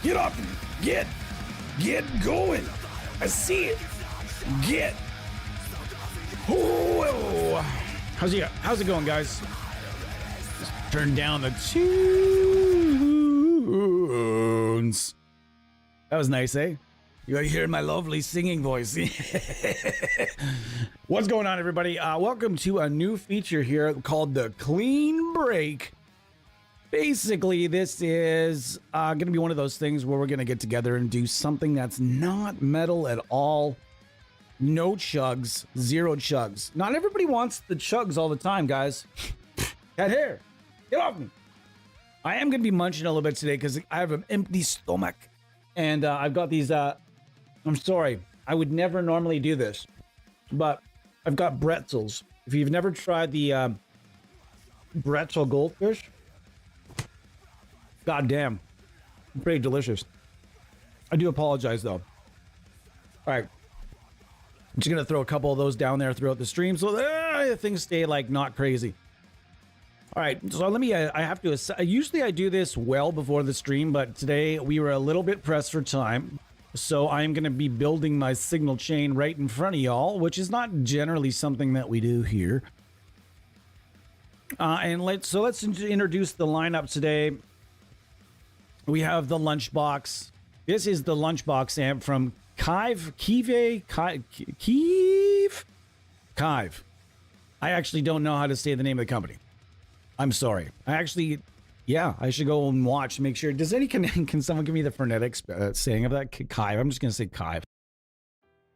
Get up, get going. I see it. Get. Whoa. How's it going, guys? Just turn down the tunes. That was nice, eh? You hear my lovely singing voice. What's going on, everybody? Welcome to a new feature here called the Clean Break. Basically, this is going to be one of those things where we're going to get together and do something that's not metal at all. No chugs, zero chugs. Not everybody wants the chugs all the time, guys. Cat hair, get off me. I am going to be munching a little bit today because I have an empty stomach. And I've got these, I'm sorry, I would never normally do this, but I've got pretzels. If you've never tried the pretzel goldfish, god damn, pretty delicious. I do apologize though. All right, I'm just gonna throw a couple of those down there throughout the stream so things stay like not crazy. All right, so let me, I have to, usually I do this well before the stream, but today we were a little bit pressed for time. So I'm going to be building my signal chain right in front of y'all, which is not generally something that we do here. Let's introduce the lineup today. We have the lunchbox. This is the lunchbox amp from Kive. I actually don't know how to say the name of the company. I'm sorry. I should go and watch, make sure. Can someone give me the phonetic saying of that? Kive. I'm just going to say Kive.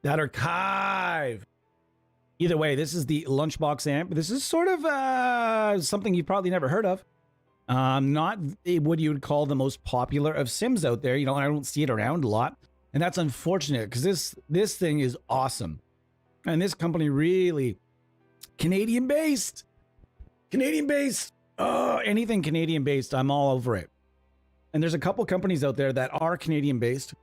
That or Kive. Either way, this is the lunchbox amp. This is sort of something you've probably never heard of. Not what you would call the most popular of Sims out there. You know, I don't see it around a lot. And that's unfortunate because this thing is awesome. And this company really Canadian-based. Canadian-based. Oh, anything Canadian-based, I'm all over it. And there's a couple companies out there that are Canadian-based.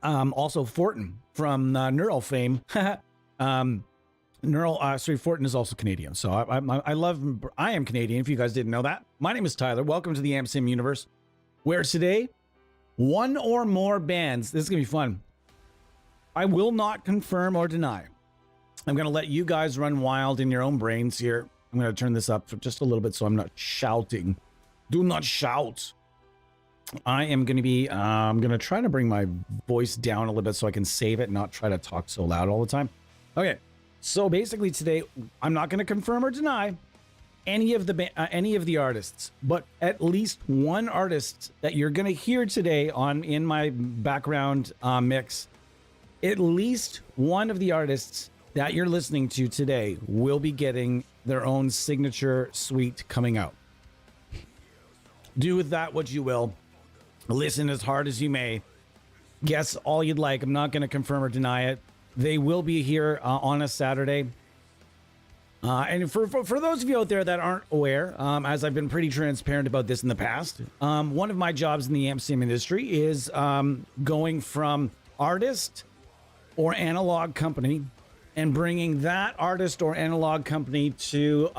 Also, Fortin from Neural fame. Fortin is also Canadian. So I am Canadian, if you guys didn't know that. My name is Tyler. Welcome to the AmpSim universe, where today, one or more bands, this is going to be fun. I will not confirm or deny. I'm going to let you guys run wild in your own brains here. I'm going to turn this up for just a little bit so I'm not shouting. Do not shout. I am going to be, I'm going to try to bring my voice down a little bit so I can save it and not try to talk so loud all the time. Okay, so basically today, I'm not going to confirm or deny any of the artists, but at least one artist that you're going to hear today in my background mix, at least one of the artists that you're listening to today will be getting their own signature suite coming out. Do with that what you will. Listen as hard as you may. Guess all you'd like. I'm not going to confirm or deny it. They will be here on a Saturday. And for those of you out there that aren't aware, as I've been pretty transparent about this in the past, one of my jobs in the AmpSim industry is going from artist or analog company and bringing that artist or analog company to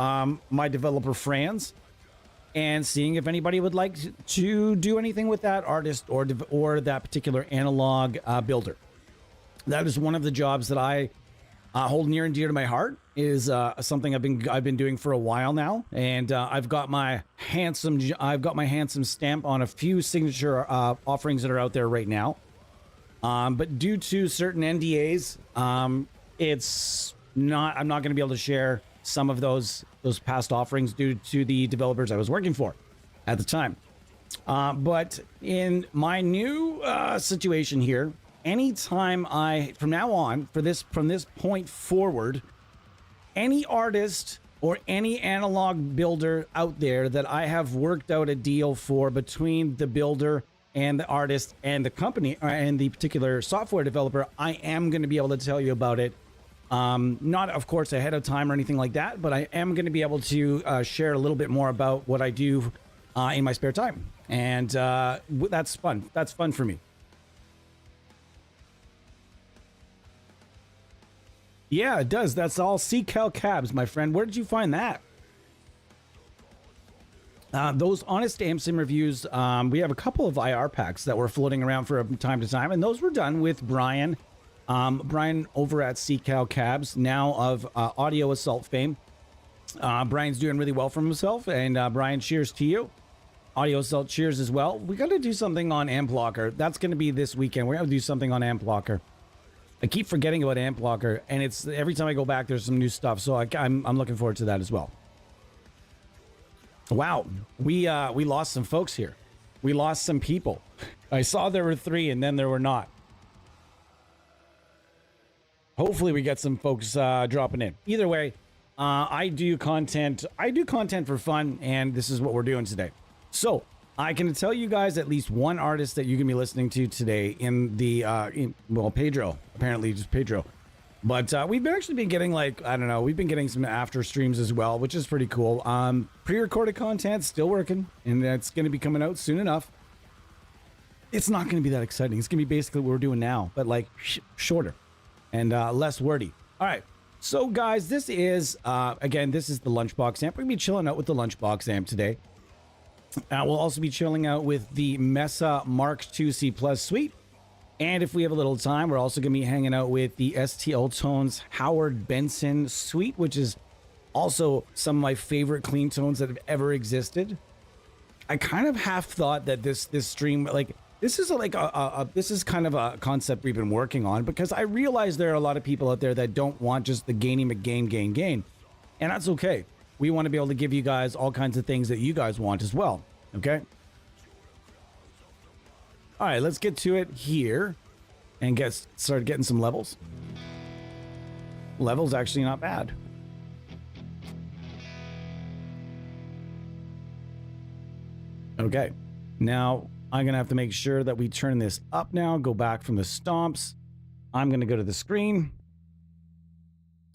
my developer friends and seeing if anybody would like to do anything with that artist or that particular analog builder. That is one of the jobs that I hold near and dear to my heart. Is something I've been doing for a while now, and I've got my handsome stamp on a few signature offerings that are out there right now. But due to certain NDAs, I'm not going to be able to share some of those past offerings due to the developers I was working for at the time. But in my new situation here, anytime from now on, from this point forward, any artist or any analog builder out there that I have worked out a deal for between the builder and the artist and the company and the particular software developer, I am going to be able to tell you about it Not, of course, ahead of time or anything like that, but I am going to be able to share a little bit more about what I do in my spare time. And that's fun. That's fun for me. Yeah, it does. That's all CCal cabs, my friend. Where did you find that? Those honest AMSIM reviews, we have a couple of IR packs that were floating around from time to time, and those were done with Brian. Brian over at CCal Cabs, now of Audio Assault fame. Brian's doing really well for himself, and Brian, cheers to you. Audio Assault, cheers as well. We got to do something on Amp Blocker. That's going to be this weekend. We're going to do something on Amp Blocker. I keep forgetting about Amp Blocker, and it's every time I go back, there's some new stuff. So I'm looking forward to that as well. Wow, we lost some folks here. We lost some people. I saw there were 3, and then there were not. Hopefully, we get some folks dropping in. Either way, I do content. I do content for fun, and this is what we're doing today. So I can tell you guys at least one artist that you can be listening to today in the, well, Pedro, apparently just Pedro. But we've actually been getting like, I don't know, we've been getting some after streams as well, which is pretty cool. Pre-recorded content, still working, and it's going to be coming out soon enough. It's not going to be that exciting. It's going to be basically what we're doing now, but like shorter and less wordy. All right. So guys, this is, again, this is the Lunchbox amp. We're going to be chilling out with the Lunchbox amp today. We'll also be chilling out with the Mesa Mark II C Plus suite. And if we have a little time, we're also going to be hanging out with the STL Tones Howard Benson suite, which is also some of my favorite clean tones that have ever existed. I kind of half thought that this stream, like, this is this is kind of a concept we've been working on, because I realize there are a lot of people out there that don't want just the gainy McGain gain. And that's okay. We want to be able to give you guys all kinds of things that you guys want as well. Okay. All right, let's get to it here and start getting some levels. Levels actually not bad. Okay. Now I'm going to have to make sure that we turn this up now, go back from the stomps. I'm going to go to the screen.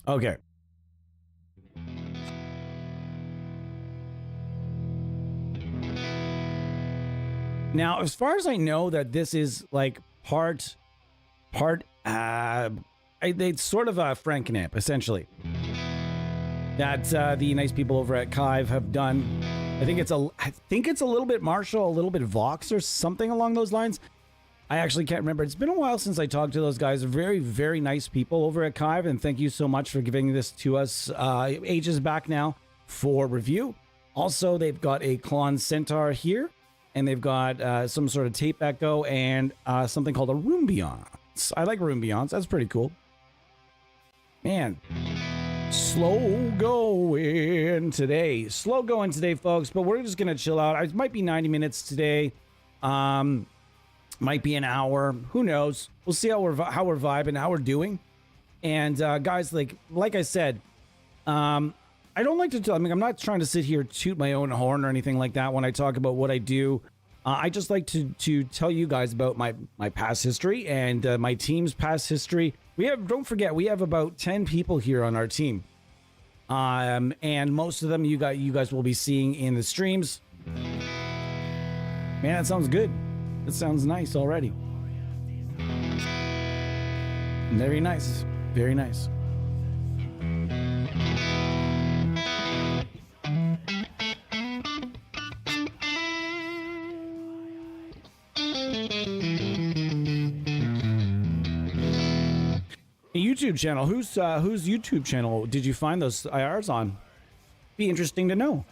Okay. Now, as far as I know, that this is like it's sort of a Frankenamp, essentially. That the nice people over at Kive have done. I think it's a little bit Marshall, a little bit Vox, or something along those lines. I actually can't remember. It's been a while since I talked to those guys. Very, very nice people over at Kive, and thank you so much for giving this to us ages back now for review. Also, they've got a Klon Centaur here. And they've got some sort of tape echo and something called a Roombiance. I like Roombiance. That's pretty cool. Man, slow going today. Slow going today, folks. But we're just going to chill out. It might be 90 minutes today. Might be an hour. Who knows? We'll see how we're vibing, how we're doing. And guys, like I said, I don't like to, I mean, I'm not trying to sit here toot my own horn or anything like that when I talk about what I do. I just like to tell you guys about my past history and my team's past history. Don't forget, we have about 10 people here on our team. And most of them you guys will be seeing in the streams. Man, that sounds good. That sounds nice already. Very nice. Very nice. YouTube channel. Whose YouTube channel did you find those IRs on? Be interesting to know.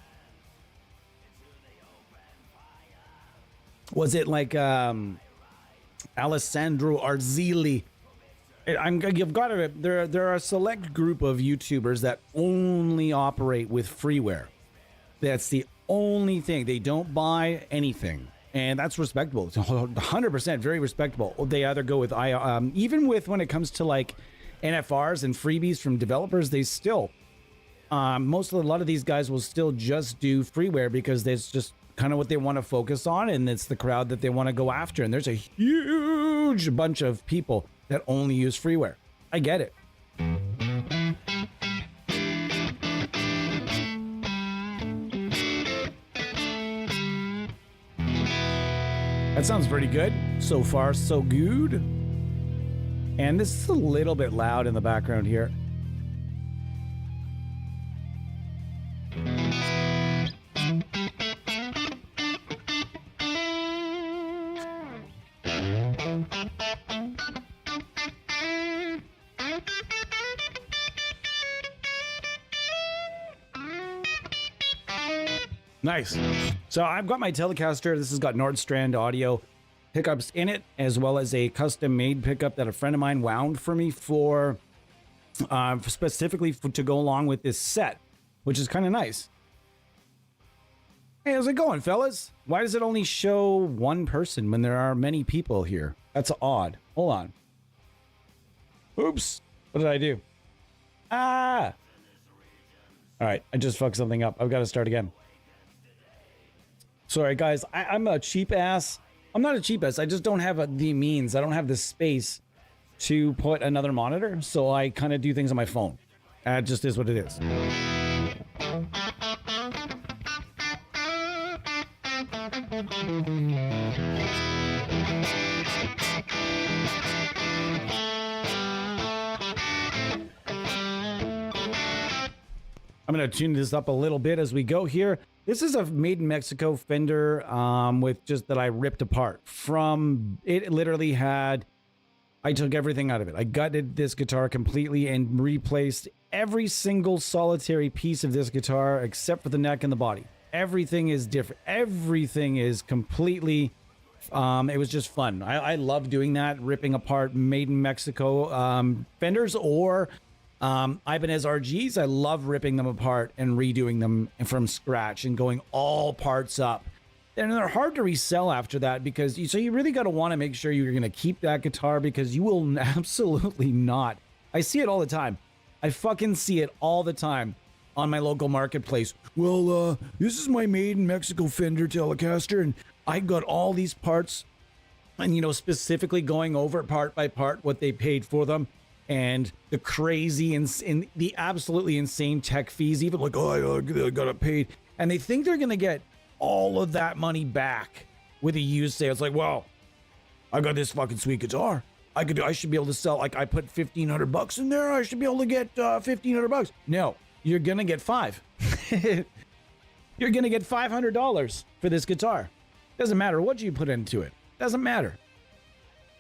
Was it like Alessandro Arzilli? You've got to. There are a select group of YouTubers that only operate with freeware. That's the only thing. They don't buy anything. And that's respectable. It's 100% very respectable. They either go with even with when it comes to like NFRs and freebies from developers, they still a lot of these guys will still just do freeware because that's just kind of what they want to focus on, and it's the crowd that they want to go after. And there's a huge bunch of people that only use freeware. I get it. That sounds pretty good. So far, so good. And this is a little bit loud in the background here. Nice. So I've got my Telecaster. This has got Nordstrand audio pickups in it, as well as a custom-made pickup that a friend of mine wound for me for specifically to go along with this set, which is kind of nice. Hey, how's it going, fellas? Why does it only show one person when there are many people here? That's odd. Hold on. Oops. What did I do? Ah! All right, I just fucked something up. I've got to start again. Sorry, guys. I'm a cheap ass. I'm not a cheap ass. I just don't have the means. I don't have the space to put another monitor, so I kind of do things on my phone. It just is what it is. I'm going to tune this up a little bit as we go here. This is a made in Mexico Fender with just that I ripped apart from it. Literally had, I took everything out of it. I gutted this guitar completely and replaced every single solitary piece of this guitar except for the neck and the body. Everything is different. Everything is completely, it was just fun. I love doing that, ripping apart made in Mexico Fenders or Ibanez RGs. I love ripping them apart and redoing them from scratch and going all parts up. And they're hard to resell after that because you really got to want to make sure you're going to keep that guitar because you will absolutely not. I see it all the time. I fucking see it all the time on my local marketplace. Well, this is my made in Mexico Fender Telecaster and I got all these parts and, you know, specifically going over part by part what they paid for them. And the crazy and the absolutely insane tech fees, even like, oh, I got it paid. And they think they're going to get all of that money back with a used sale. It's like, well, I got this fucking sweet guitar. I should be able to sell, like I put $1,500 in there. I should be able to get $1,500. No, you're going to get $5. You're going to get $500 for this guitar. Doesn't matter what you put into it. Doesn't matter.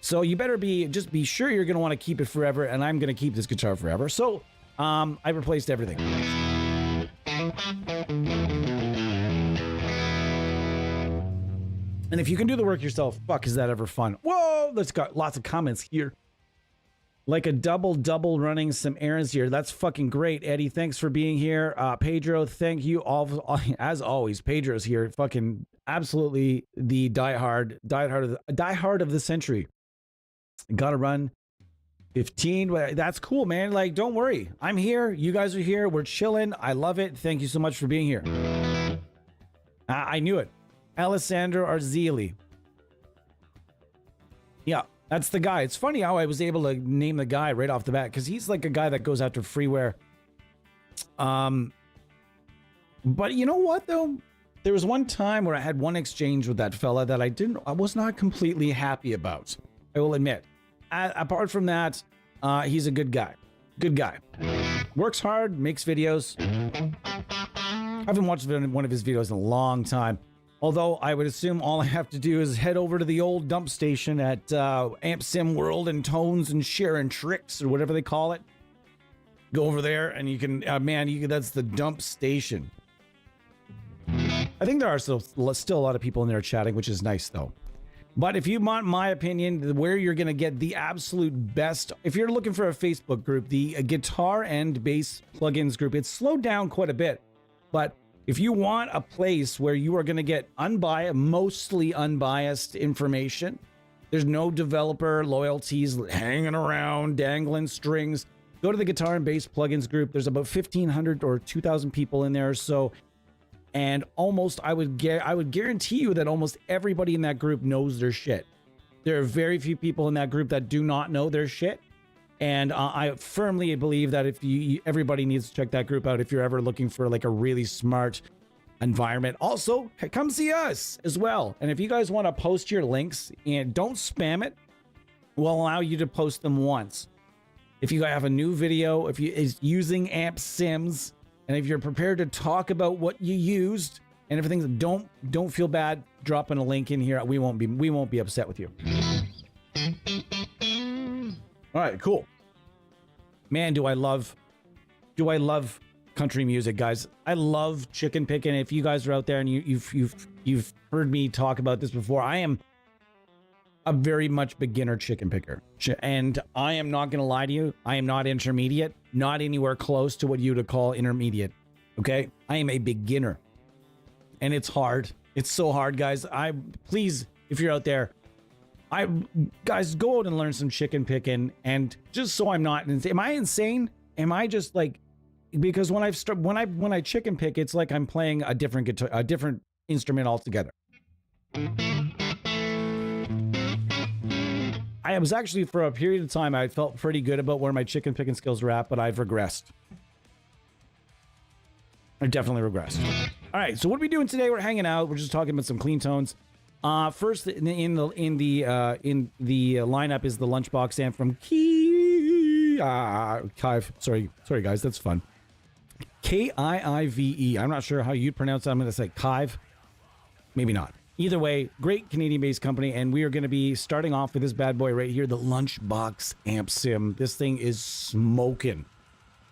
So you better just be sure you're going to want to keep it forever, and I'm going to keep this guitar forever. So I replaced everything. And if you can do the work yourself, fuck, is that ever fun? Whoa, that's got lots of comments here. Like a double running some errands here. That's fucking great, Eddie. Thanks for being here. Pedro, thank you. As always, Pedro's here. Fucking absolutely the diehard of the century. Gotta run 15. That's cool, man. Like, don't worry. I'm here. You guys are here. We're chilling. I love it. Thank you so much for being here. I knew it. Alessandro Arzili. Yeah, that's the guy. It's funny how I was able to name the guy right off the bat because he's like a guy that goes after freeware. But you know what, though? There was one time where I had one exchange with that fella that I was not completely happy about. I will admit. Apart from that, he's a good guy. Good guy. Works hard, makes videos. I haven't watched one of his videos in a long time. Although I would assume all I have to do is head over to the old dump station at Amp Sim World and Tones and Sharing Tricks or whatever they call it. Go over there and you can, that's the dump station. I think there are still a lot of people in there chatting, which is nice though. But if you want my opinion, where you're going to get the absolute best, if you're looking for a Facebook group, the guitar and bass plugins group, it's slowed down quite a bit. But if you want a place where you are going to get mostly unbiased information, there's no developer loyalties hanging around, dangling strings, go to the guitar and bass plugins group. There's about 1,500 or 2,000 people in there. So, and I would guarantee you that almost everybody in that group knows their shit. There are very few people in that group that do not know their shit. And I firmly believe that everybody needs to check that group out if you're ever looking for like a really smart environment. Also, come see us as well. And if you guys want to post your links and don't spam it, we'll allow you to post them once. If you have a new video, if you is using Amp Sims, and if you're prepared to talk about what you used and everything, don't feel bad dropping a link in here. We won't be upset with you. All right, cool. Man, do I love country music, guys. I love chicken picking. If you guys are out there and you've heard me talk about this before, I am a very much beginner chicken picker. And I am not going to lie to you. I am not intermediate, not anywhere close to what you would call intermediate. Okay. I am a beginner and it's hard. It's so hard, guys. Please, if you're out there, guys, go out and learn some chicken picking. And just so I'm not insane. Am I insane? Am I just like, because when I chicken pick, it's like I'm playing a different guitar, a different instrument altogether. I was actually, for a period of time, I felt pretty good about where my chicken picking skills were at, but I've regressed. I definitely regressed. All right, so what are we doing today? We're hanging out. We're just talking about some clean tones. First in the lineup is the Lunchbox amp from Kive. Sorry guys, that's fun. Kiive. I'm not sure how you'd pronounce that. I'm going to say Kive. Maybe not. Either way, great Canadian-based company, and we are going to be starting off with this bad boy right here, the Lunchbox Amp Sim. This thing is smoking.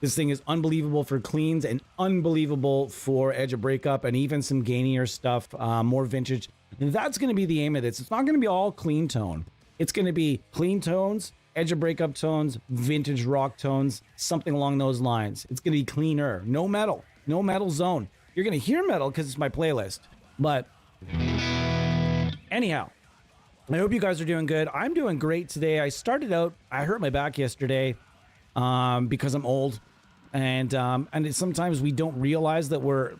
This thing is unbelievable for cleans and unbelievable for edge-of-breakup and even some gainier stuff, more vintage. And that's going to be the aim of this. It's not going to be all clean tone. It's going to be clean tones, edge-of-breakup tones, vintage rock tones, something along those lines. It's going to be cleaner. No metal zone. You're going to hear metal because it's my playlist, but anyhow, I hope you guys are doing good. I'm doing great today. I hurt my back yesterday because I'm old, and sometimes we don't realize that we're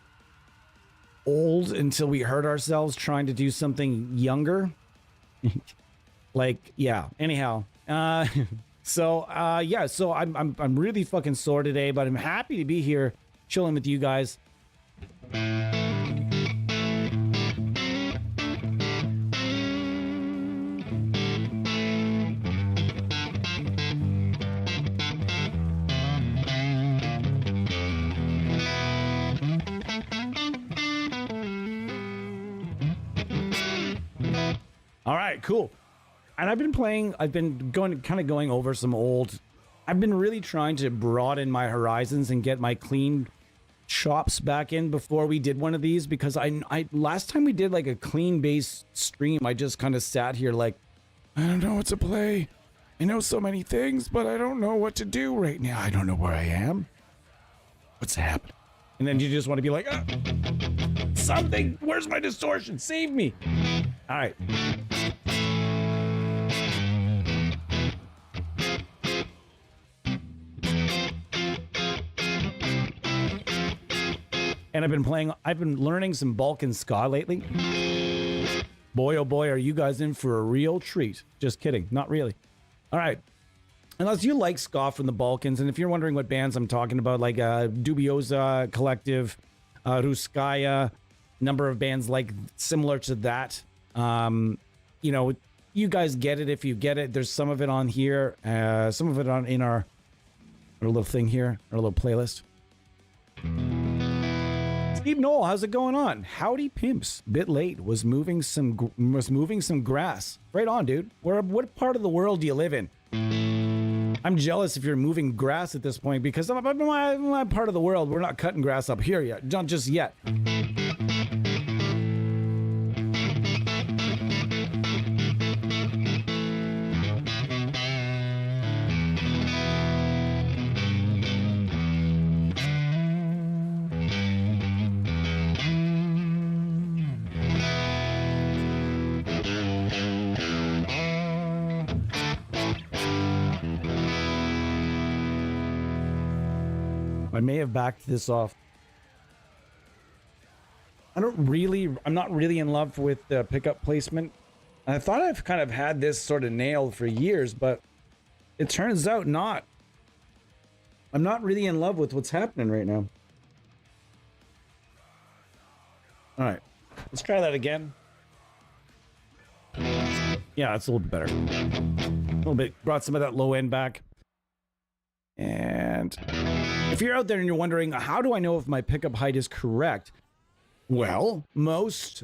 old until we hurt ourselves trying to do something younger. Anyhow, so I'm really fucking sore today, but I'm happy to be here chilling with you guys. All right, cool. And I've been going over some old. I've been really trying to broaden my horizons and get my clean chops back in before we did one of these, because I last time we did like a clean bass stream, I just kind of sat here like, I don't know what to play. I know so many things, but I don't know what to do right now. I don't know where I am. What's happening? And then you just want to be like, something. Where's my distortion? Save me. All right. And I've been learning some Balkan ska lately. Boy, oh boy, are you guys in for a real treat. Just kidding. Not really. All right. Unless you like ska from the Balkans, and if you're wondering what bands I'm talking about, like Dubioza Collective, Ruskaya, number of bands like similar to that. You guys get it if you get it. There's some of it on here, some of it in our little thing here, our little playlist. Steve Knoll, how's it going on? Howdy pimps. Bit late. Was moving some grass. Right on, dude. What part of the world do you live in? I'm jealous if you're moving grass at this point, because my part of the world, we're not cutting grass up here yet. Not just yet. I may have backed this off. I'm not really in love with the pickup placement. I thought I've kind of had this sort of nailed for years, but it turns out not. I'm not really in love with what's happening right now. All right, let's try that again. Yeah, it's a little bit better. A little bit, brought some of that low end back. And if you're out there and you're wondering, how do I know if my pickup height is correct? Well, most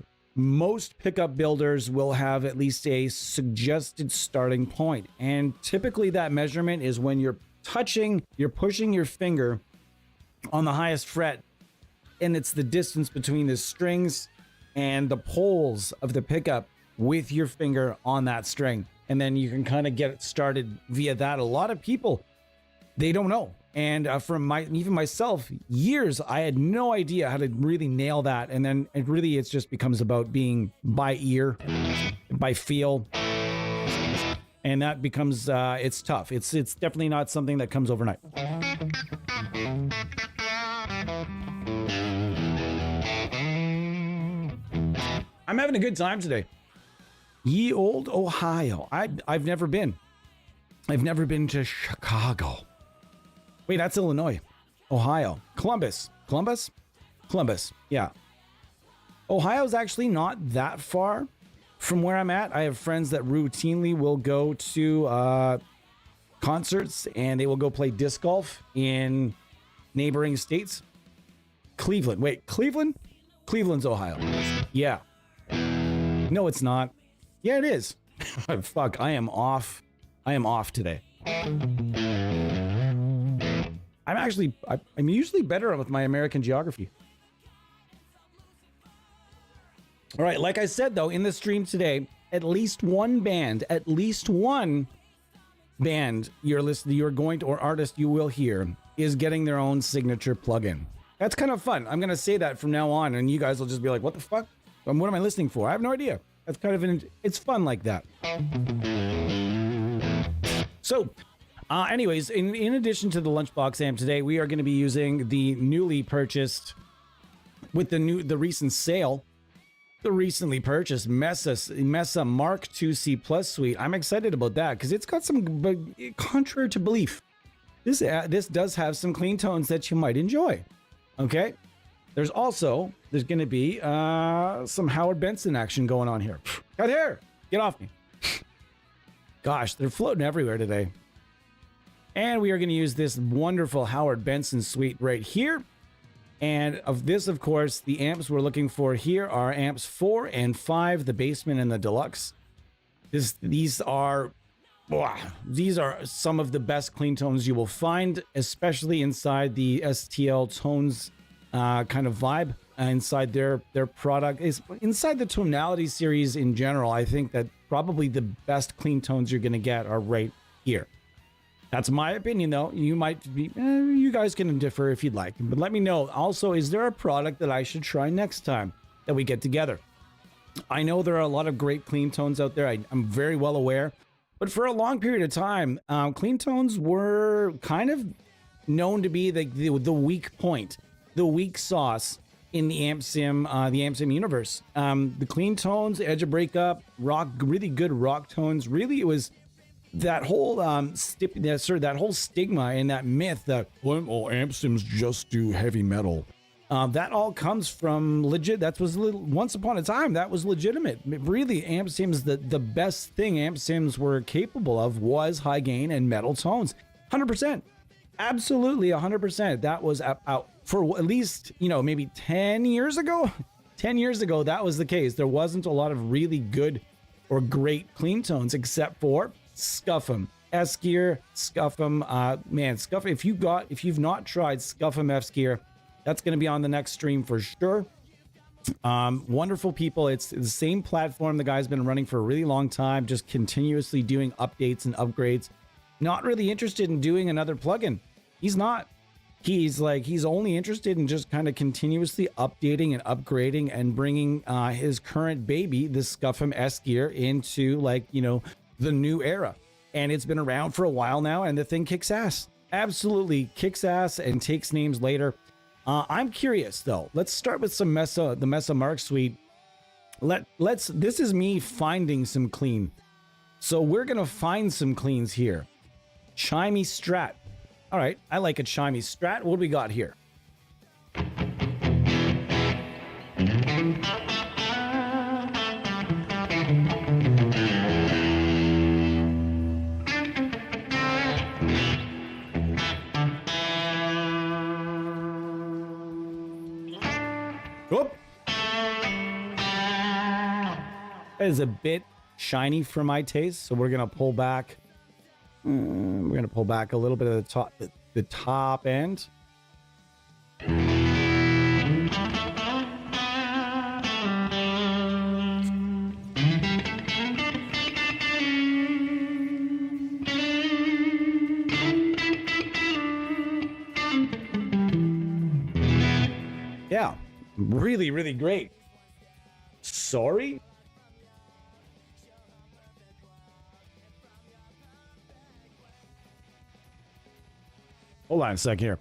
pickup builders will have at least a suggested starting point. And typically that measurement is when you're pushing your finger on the highest fret, and it's the distance between the strings and the poles of the pickup with your finger on that string. And then you can kind of get it started via that. A lot of people, they don't know. And even myself, years, I had no idea how to really nail that. And then it just becomes about being by ear, by feel. And that becomes, it's tough. It's definitely not something that comes overnight. I'm having a good time today. Ye old Ohio. I've never been. I've never been to Chicago. Wait, that's Illinois. Ohio. Columbus. Yeah. Ohio's actually not that far from where I'm at. I have friends that routinely will go to concerts, and they will go play disc golf in neighboring states. Cleveland. Wait, Cleveland? Cleveland's Ohio. Yeah. No, it's not. Yeah, it is. Fuck, I am off. I am off today. I'm usually better with my American geography. All right, like I said, though, in the stream today, at least one band you're going to, or artist you will hear, is getting their own signature plugin. That's kind of fun. I'm going to say that from now on, and you guys will just be like, what the fuck? What am I listening for? I have no idea. That's kind of it's fun like that. So, anyways, in addition to the Lunchbox amp today, we are going to be using the newly purchased, with the recent sale, the recently purchased Mesa Mark II C Plus suite. I'm excited about that because it's got some, contrary to belief, this does have some clean tones that you might enjoy. Okay, there's going to be some Howard Benson action going on here. Cut hair, get off me. Gosh, they're floating everywhere today. And we are going to use this wonderful Howard Benson suite right here. And of this, of course, the amps we're looking for here are amps 4 and 5, the basement and the deluxe. These are some of the best clean tones you will find, especially inside the STL Tones kind of vibe, inside their product. Is inside the Tonality series in general. I think that probably the best clean tones you're going to get are right here. That's my opinion, though. You might be, you guys can differ if you'd like, but let me know. Also, is there a product that I should try next time that we get together? I know there are a lot of great clean tones out there. I'm very well aware, but for a long period of time, clean tones were kind of known to be the weak point, the weak sauce in the amp sim universe. The clean tones, edge-of-breakup, rock, really good rock tones. Really, it was that whole that whole stigma and that myth that amp sims just do heavy metal. That all comes from legit. That was once upon a time that was legitimate. Really, amp sims, the best thing amp sims were capable of was high gain and metal tones. 100%, absolutely 100%. That was out for at least maybe 10 years ago. 10 years ago, that was the case. There wasn't a lot of really good or great clean tones except for Scuff'em, S-Gear, Scuff'em, man, Scuff'em. If you've not tried Scuff'em S-Gear, that's going to be on the next stream for sure. Wonderful people. It's the same platform the guy's been running for a really long time, just continuously doing updates and upgrades. Not really interested in doing another plugin. He's not. He's only interested in just kind of continuously updating and upgrading and bringing his current baby, the Scuff'em S-Gear, into the new era. And it's been around for a while now, and the thing kicks ass. Absolutely kicks ass and takes names later. I'm curious though. Let's start with the Mesa Mark suite. This is me finding some clean. So we're gonna find some cleans here. Chimey Strat. All right, I like a chimey Strat. What do we got here? Whoop. That is a bit shiny for my taste, so we're gonna pull back. We're gonna pull back a little bit of the top end. Yeah, really, really great. Sorry? Hold on a sec here.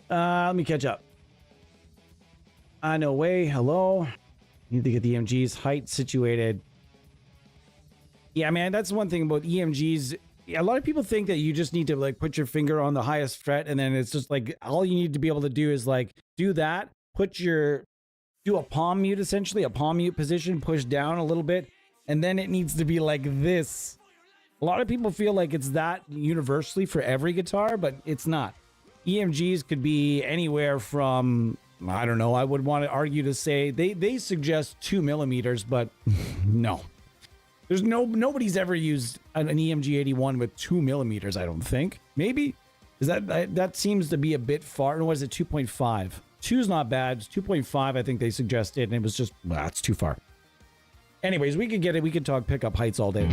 Let me catch up. No way. Hello. Need to get the EMG's height situated. Yeah, man, that's one thing about EMGs. A lot of people think that you just need to like put your finger on the highest fret, and then it's just like all you need to be able to do is like do that. Do a palm mute, essentially a palm mute position, push down a little bit, and then it needs to be like this. A lot of people feel like it's that universally for every guitar, but it's not. EMGs could be anywhere from, I don't know, I would want to argue to say they suggest 2 millimeters, but no. There's nobody's ever used an EMG 81 with 2 millimeters, I don't think. Maybe? Is that seems to be a bit far. Or was it 2.5? 2 is not bad. 2.5, I think they suggested, and it was just, it's too far. Anyways, we could get it. We could talk pickup heights all day.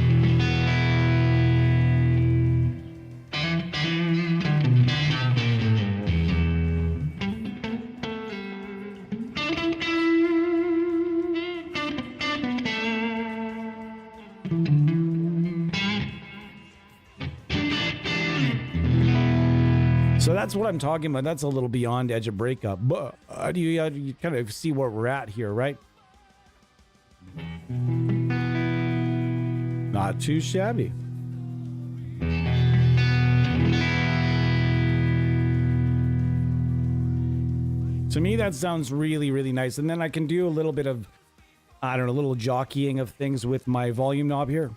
So that's what I'm talking about. That's a little beyond edge of breakup. But you kind of see where we're at here, right? Not too shabby. To me, that sounds really, really nice. And then I can do a little bit of, I don't know, a little jockeying of things with my volume knob here.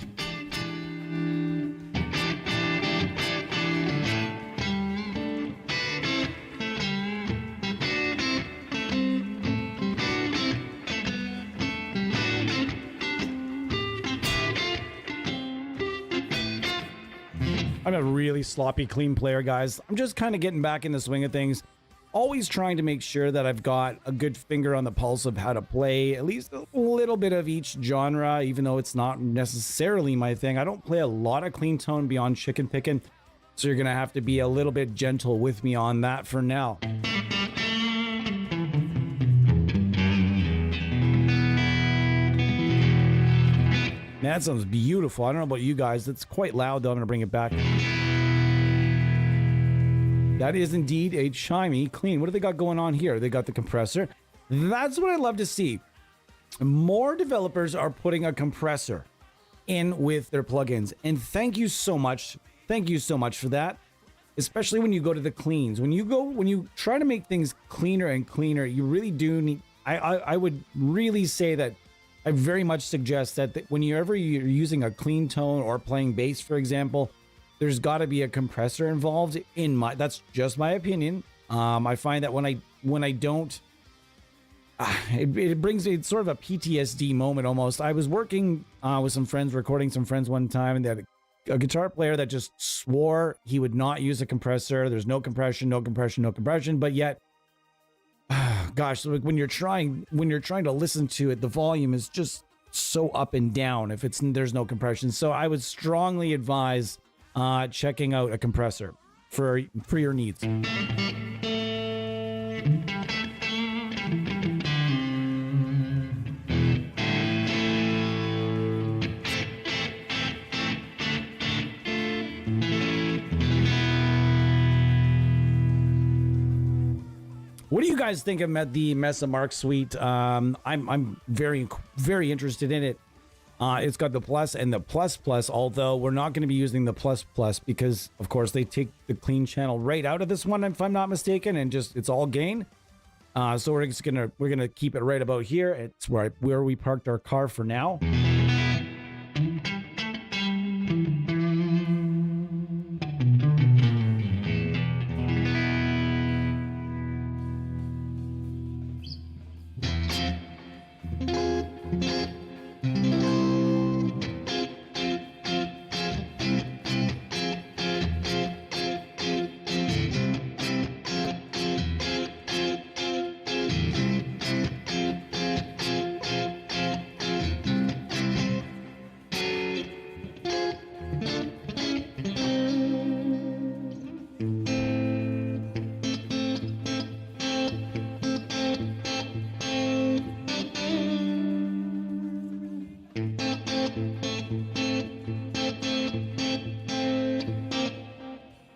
I'm a really sloppy clean player, guys. I'm just kind of getting back in the swing of things. Always trying to make sure that I've got a good finger on the pulse of how to play at least a little bit of each genre, even though it's not necessarily my thing. I don't play a lot of clean tone beyond chicken picking, so you're gonna have to be a little bit gentle with me on that for now. Man, that sounds beautiful. I don't know about you guys. It's quite loud, though. I'm going to bring it back. That is indeed a chimey clean. What do they got going on here? They got the compressor. That's what I love to see. More developers are putting a compressor in with their plugins. And thank you so much. Thank you so much for that. Especially when you go to the cleans. When you try to make things cleaner and cleaner, you really do need... I would really say that I very much suggest that whenever you're using a clean tone or playing bass, for example, there's got to be a compressor involved. That's just my opinion. I find that when I don't, it brings me sort of a PTSD moment almost. I was working with some friends, recording some friends one time, and they had a guitar player that just swore he would not use a compressor. There's no compression, no compression, no compression, but yet. Gosh, when you're trying to listen to it, the volume is just so up and down if there's no compression. So I would strongly advise checking out a compressor for your needs. What do you guys think of the Mesa Mark Suite? I'm very, very interested in it. It's got the Plus and the Plus Plus, although we're not going to be using the Plus Plus because, of course, they take the clean channel right out of this one, if I'm not mistaken, and just it's all gain. So we're gonna keep it right about here. It's where we parked our car for now.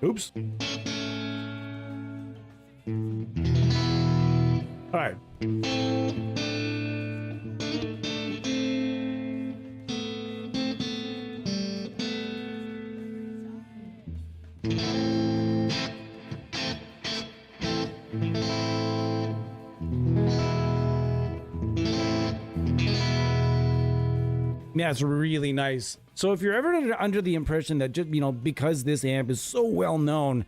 Oops. All right. Yeah, it's really nice. So if you're ever under the impression that just, because this amp is so well known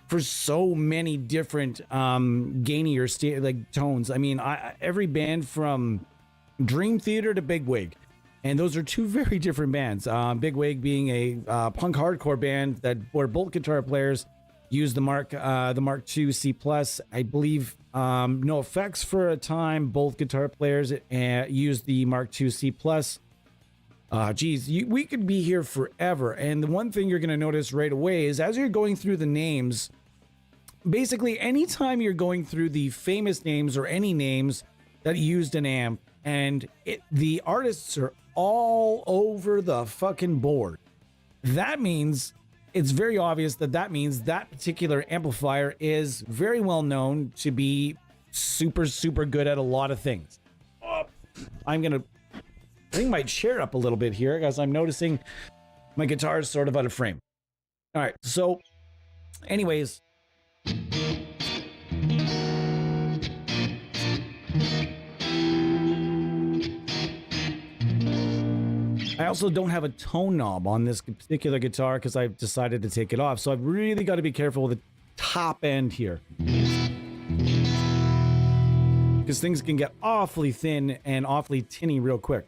for so many different gainier tones. I mean, every band from Dream Theater to Big Wig, and those are two very different bands. Big Wig being a punk hardcore band where both guitar players use the Mark II C+. I believe No Effects for a time. Both guitar players used the Mark II C+. Geez, we could be here forever. And the one thing you're going to notice right away is as you're going through the names, basically anytime you're going through the famous names or any names that used an amp, and the artists are all over the fucking board, that means it's very obvious that means that particular amplifier is very well known to be super, super good at a lot of things. I'm going to bring my chair up a little bit here as I'm noticing my guitar is sort of out of frame. All right, so anyways, I also don't have a tone knob on this particular guitar because I've decided to take it off. So I've really got to be careful with the top end here, because things can get awfully thin and awfully tinny real quick.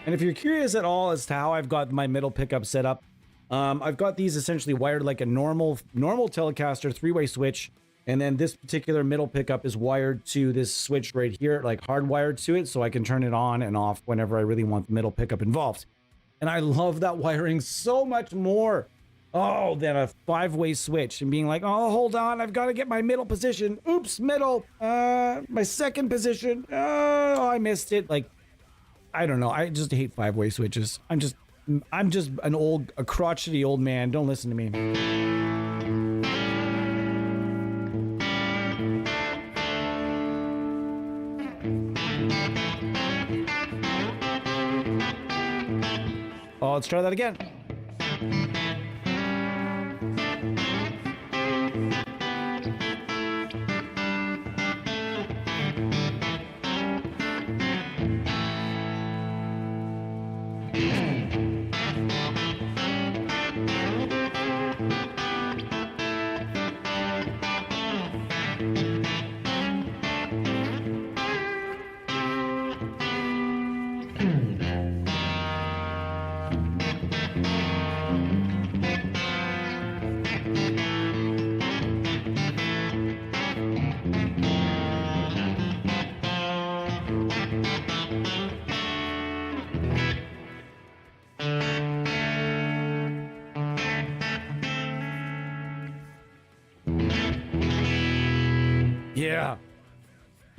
And if you're curious at all as to how I've got my middle pickup set up, I've got these essentially wired like a normal Telecaster 3-way switch, and then this particular middle pickup is wired to this switch right here, like hardwired to it, so I can turn it on and off whenever I really want the middle pickup involved. And I love that wiring so much more than a 5-way switch and being like, oh, hold on, I've got to get my middle position. Oops, middle. My second position. Oh, I missed it. Like, I don't know. I just hate 5-way switches. I'm just a crotchety old man. Don't listen to me. Oh, let's try that again.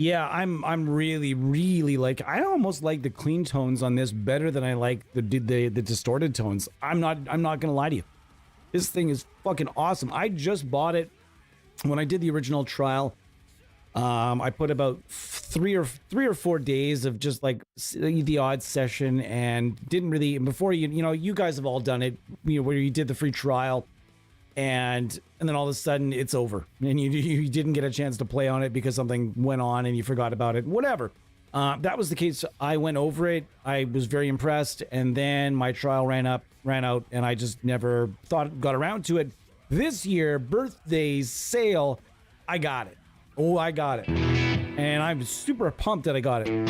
Yeah, I'm really like, I almost like the clean tones on this better than I like the distorted tones. I'm not gonna lie to you. This thing is fucking awesome. I just bought it when I did the original trial. I put about three or 4 days of just like the odd session, and didn't really, before you guys have all done it, where you did the free trial and then all of a sudden it's over, and you didn't get a chance to play on it because something went on and you forgot about it. Whatever. That was the case. I went over it. I was very impressed, and then my trial ran out, and I just never got around to it. This year, birthday sale, I got it. Oh, I got it, and I'm super pumped that I got it.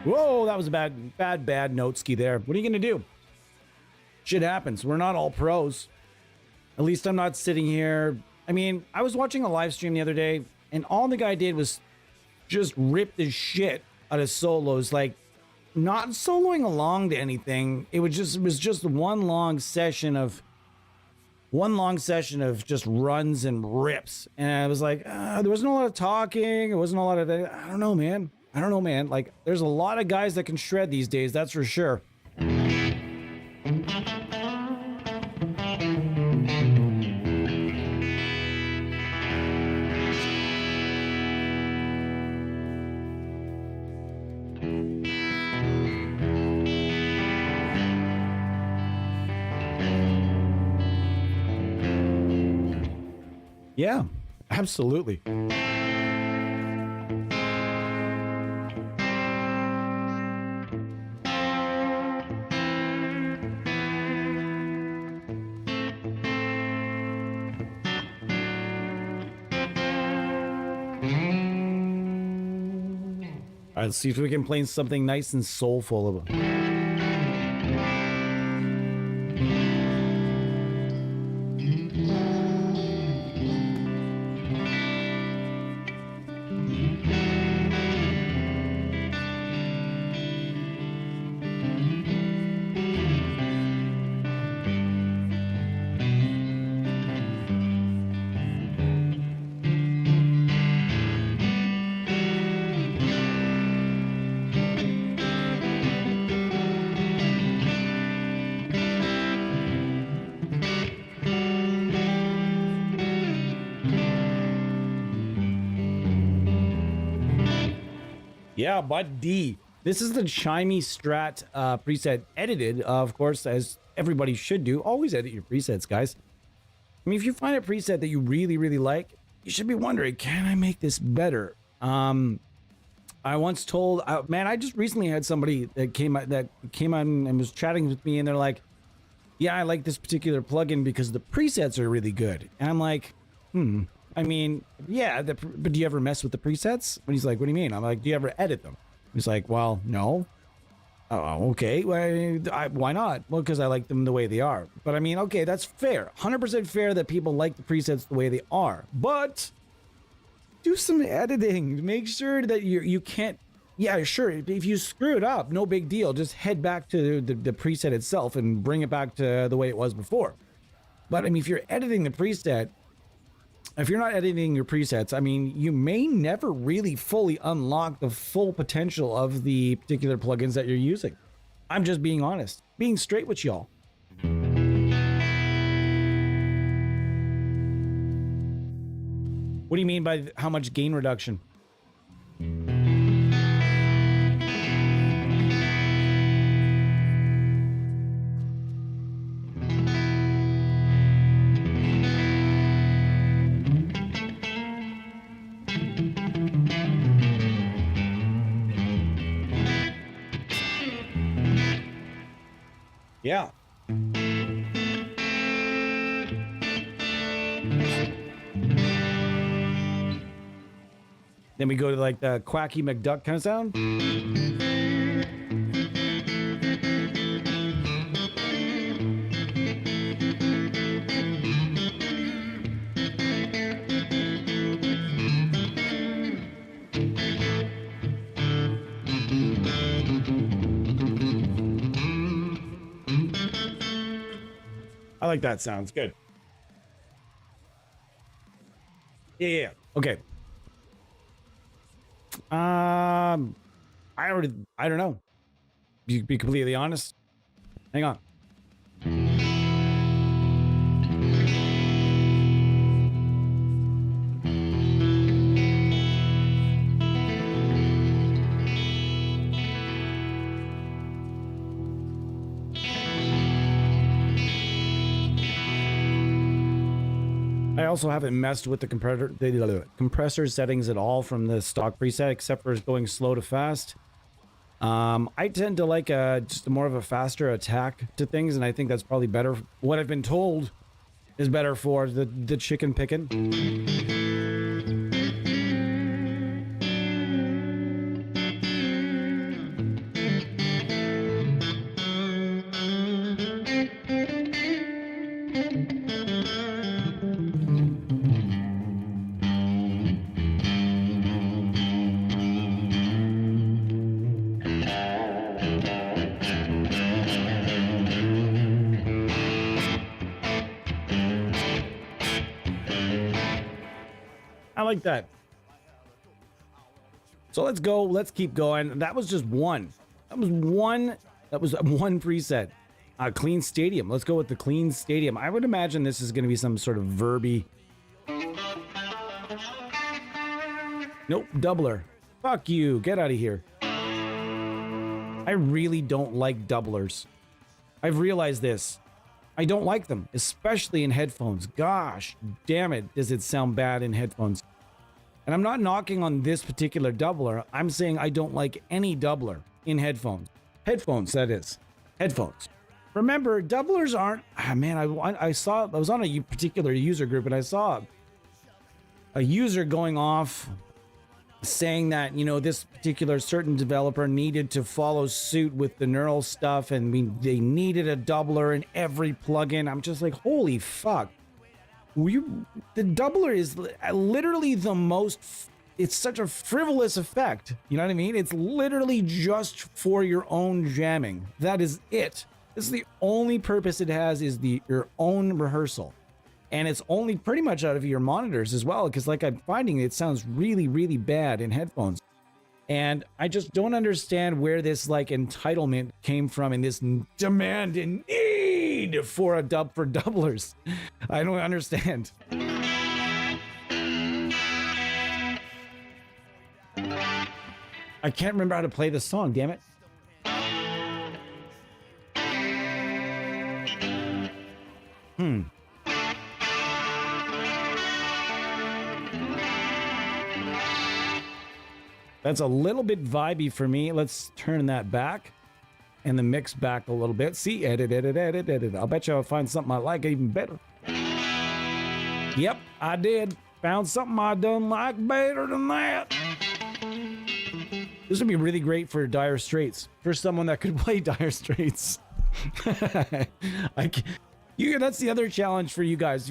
Whoa, that was a bad note ski there. What are you gonna do? Shit happens. We're not all pros. At least I'm not sitting here. I mean, I was watching a live stream the other day, and all the guy did was just rip the shit out of solos, like not soloing along to anything. It was just one long session of just runs and rips. And I was like, there wasn't a lot of talking. It wasn't a lot of I don't know, man. Like, there's a lot of guys that can shred these days, that's for sure. Yeah, absolutely. All right, let's see if we can play something nice and soulful. Yeah, Bud D. This is the Chimey Strat preset edited, of course, as everybody should do. Always edit your presets, guys. I mean, if you find a preset that you really, really like, you should be wondering, can I make this better? I once told, man, I just recently had somebody that came on and was chatting with me, and they're like, yeah, I like this particular plugin because the presets are really good. And I'm like, I mean, yeah, but do you ever mess with the presets? And he's like, what do you mean? I'm like, do you ever edit them? He's like, well, no. Oh, okay. Why not? Well, because I like them the way they are. But I mean, okay, that's fair. 100% fair that people like the presets the way they are. But do some editing. Make sure that you can't. Yeah, sure. If you screw it up, no big deal. Just head back to the preset itself and bring it back to the way it was before. But I mean, if you're editing the preset, if you're not editing your presets, I mean, you may never really fully unlock the full potential of the particular plugins that you're using. I'm just being honest, being straight with y'all. What do you mean by how much gain reduction? Yeah. Then we go to like the Quacky McDuck kind of sound. I like that. Sounds good. Yeah. Okay. I don't know. be completely honest. Hang on. I also haven't messed with the compressor settings at all from the stock preset, except for going slow to fast. I tend to like just more of a faster attack to things, and I think that's probably better. What I've been told is better for the chicken picking. I like that. So let's go. Let's keep going. That was just one. That was one preset. Clean stadium. Let's go with the clean stadium. I would imagine this is going to be some sort of verby. Nope, doubler. Fuck you. Get out of here. I really don't like doublers. I've realized this. I don't like them, especially in headphones. Gosh, damn it, does it sound bad in headphones. And I'm not knocking on this particular doubler. I'm saying I don't like any doubler in headphones. Headphones, that is. Headphones. Remember, doublers aren't... man, I was on a particular user group, and I saw a user going off saying that, you know, this particular certain developer needed to follow suit with the neural stuff, and they needed a doubler in every plugin. I'm just like, holy fuck. The doubler is literally the most... It's such a frivolous effect. You know what I mean? It's literally just for your own jamming. That is it. This is the only purpose it has, is your own rehearsal. And it's only pretty much out of your monitors as well, because like I'm finding it sounds really, really bad in headphones. And I just don't understand where this like entitlement came from in this demand and need for doublers. I don't understand. I can't remember how to play this song, damn it. That's a little bit vibey for me. Let's turn that back and the mix back a little bit. See, edit. I'll bet you I'll find something I like even better. Yep, I did. Found something I done like better than that. This would be really great for Dire Straits. For someone that could play Dire Straits. That's the other challenge for you guys.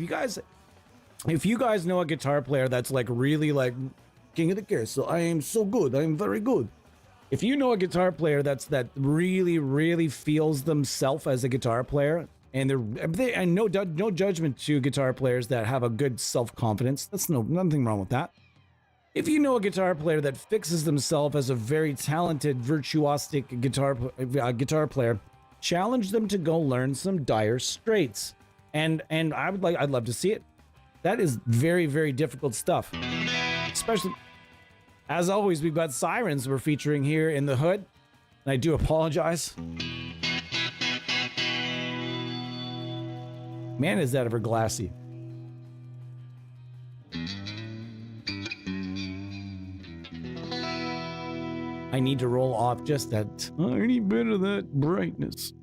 If you guys know a guitar player that's like really like King of the Castle, I am so good, I am very good. If you know a guitar player that really, really feels themselves as a guitar player, and and no judgment to guitar players that have a good self-confidence, that's nothing wrong with that. If you know a guitar player that fixes themselves as a very talented, virtuosic guitar player, challenge them to go learn some Dire Straits, and I'd love to see it. That is very, very difficult stuff. Especially, as always, we've got sirens we're featuring here in the hood, and I do apologize. Man, is that ever glassy. I need to roll off just that tiny bit of that brightness,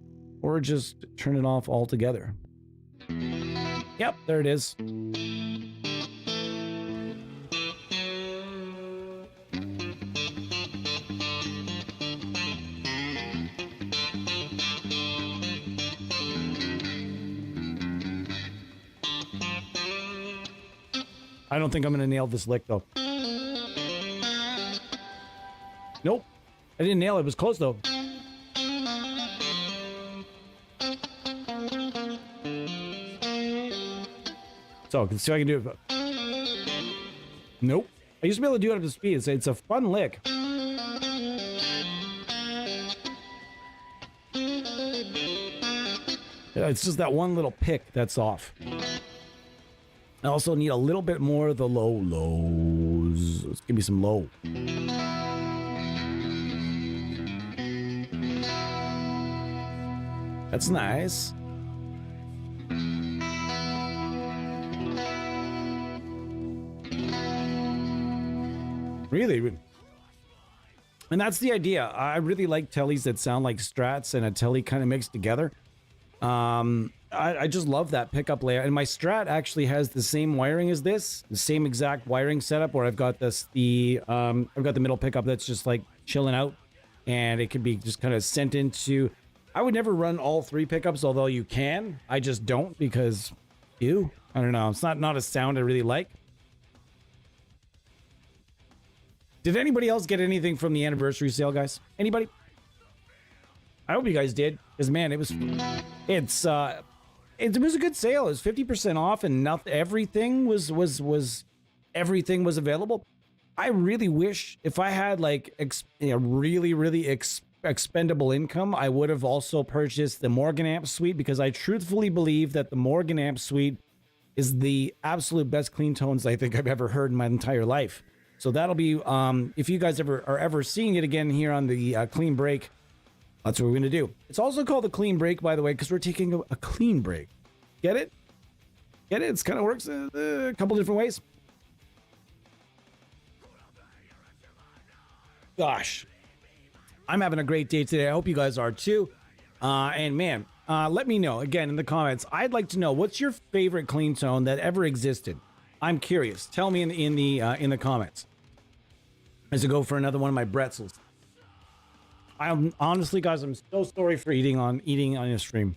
or just turn it off altogether. Yep, there it is. I don't think I'm gonna nail this lick though. Nope, I didn't nail it. It was close though. So let's see if I can do it. Nope. I used to be able to do it at the speed. It's a fun lick. It's just that one little pick that's off. I also need a little bit more of the lows. Let's give me some low. That's nice. Really. And that's the idea. I really like tellies that sound like strats and a telly kind of mixed together. I just love that pickup layout. And my Strat actually has the same wiring as this, the same exact wiring setup where I've got I've got the middle pickup that's just like chilling out, and it can be just kind of sent into. I would never run all three pickups, although you can. I just don't because, I don't know. It's not a sound I really like. Did anybody else get anything from the anniversary sale, guys? Anybody? I hope you guys did, because man, it was a good sale. It was 50% off, and everything was available. I really wish if I had like really expendable income, I would have also purchased the Morgan Amp Suite, because I truthfully believe that the Morgan Amp Suite is the absolute best clean tones I think I've ever heard in my entire life. So that'll be if you guys are ever seeing it again here on the Clean Break. That's what we're going to do. It's also called a clean break, by the way, because we're taking a clean break. Get it? Get it? It's kind of works a couple different ways. Gosh, I'm having a great day today. I hope you guys are too. And man, let me know again in the comments. I'd like to know, what's your favorite clean tone that ever existed? I'm curious. Tell me in the comments. As I go for another one of my pretzels. I'm honestly, guys, I'm so sorry for eating on your stream.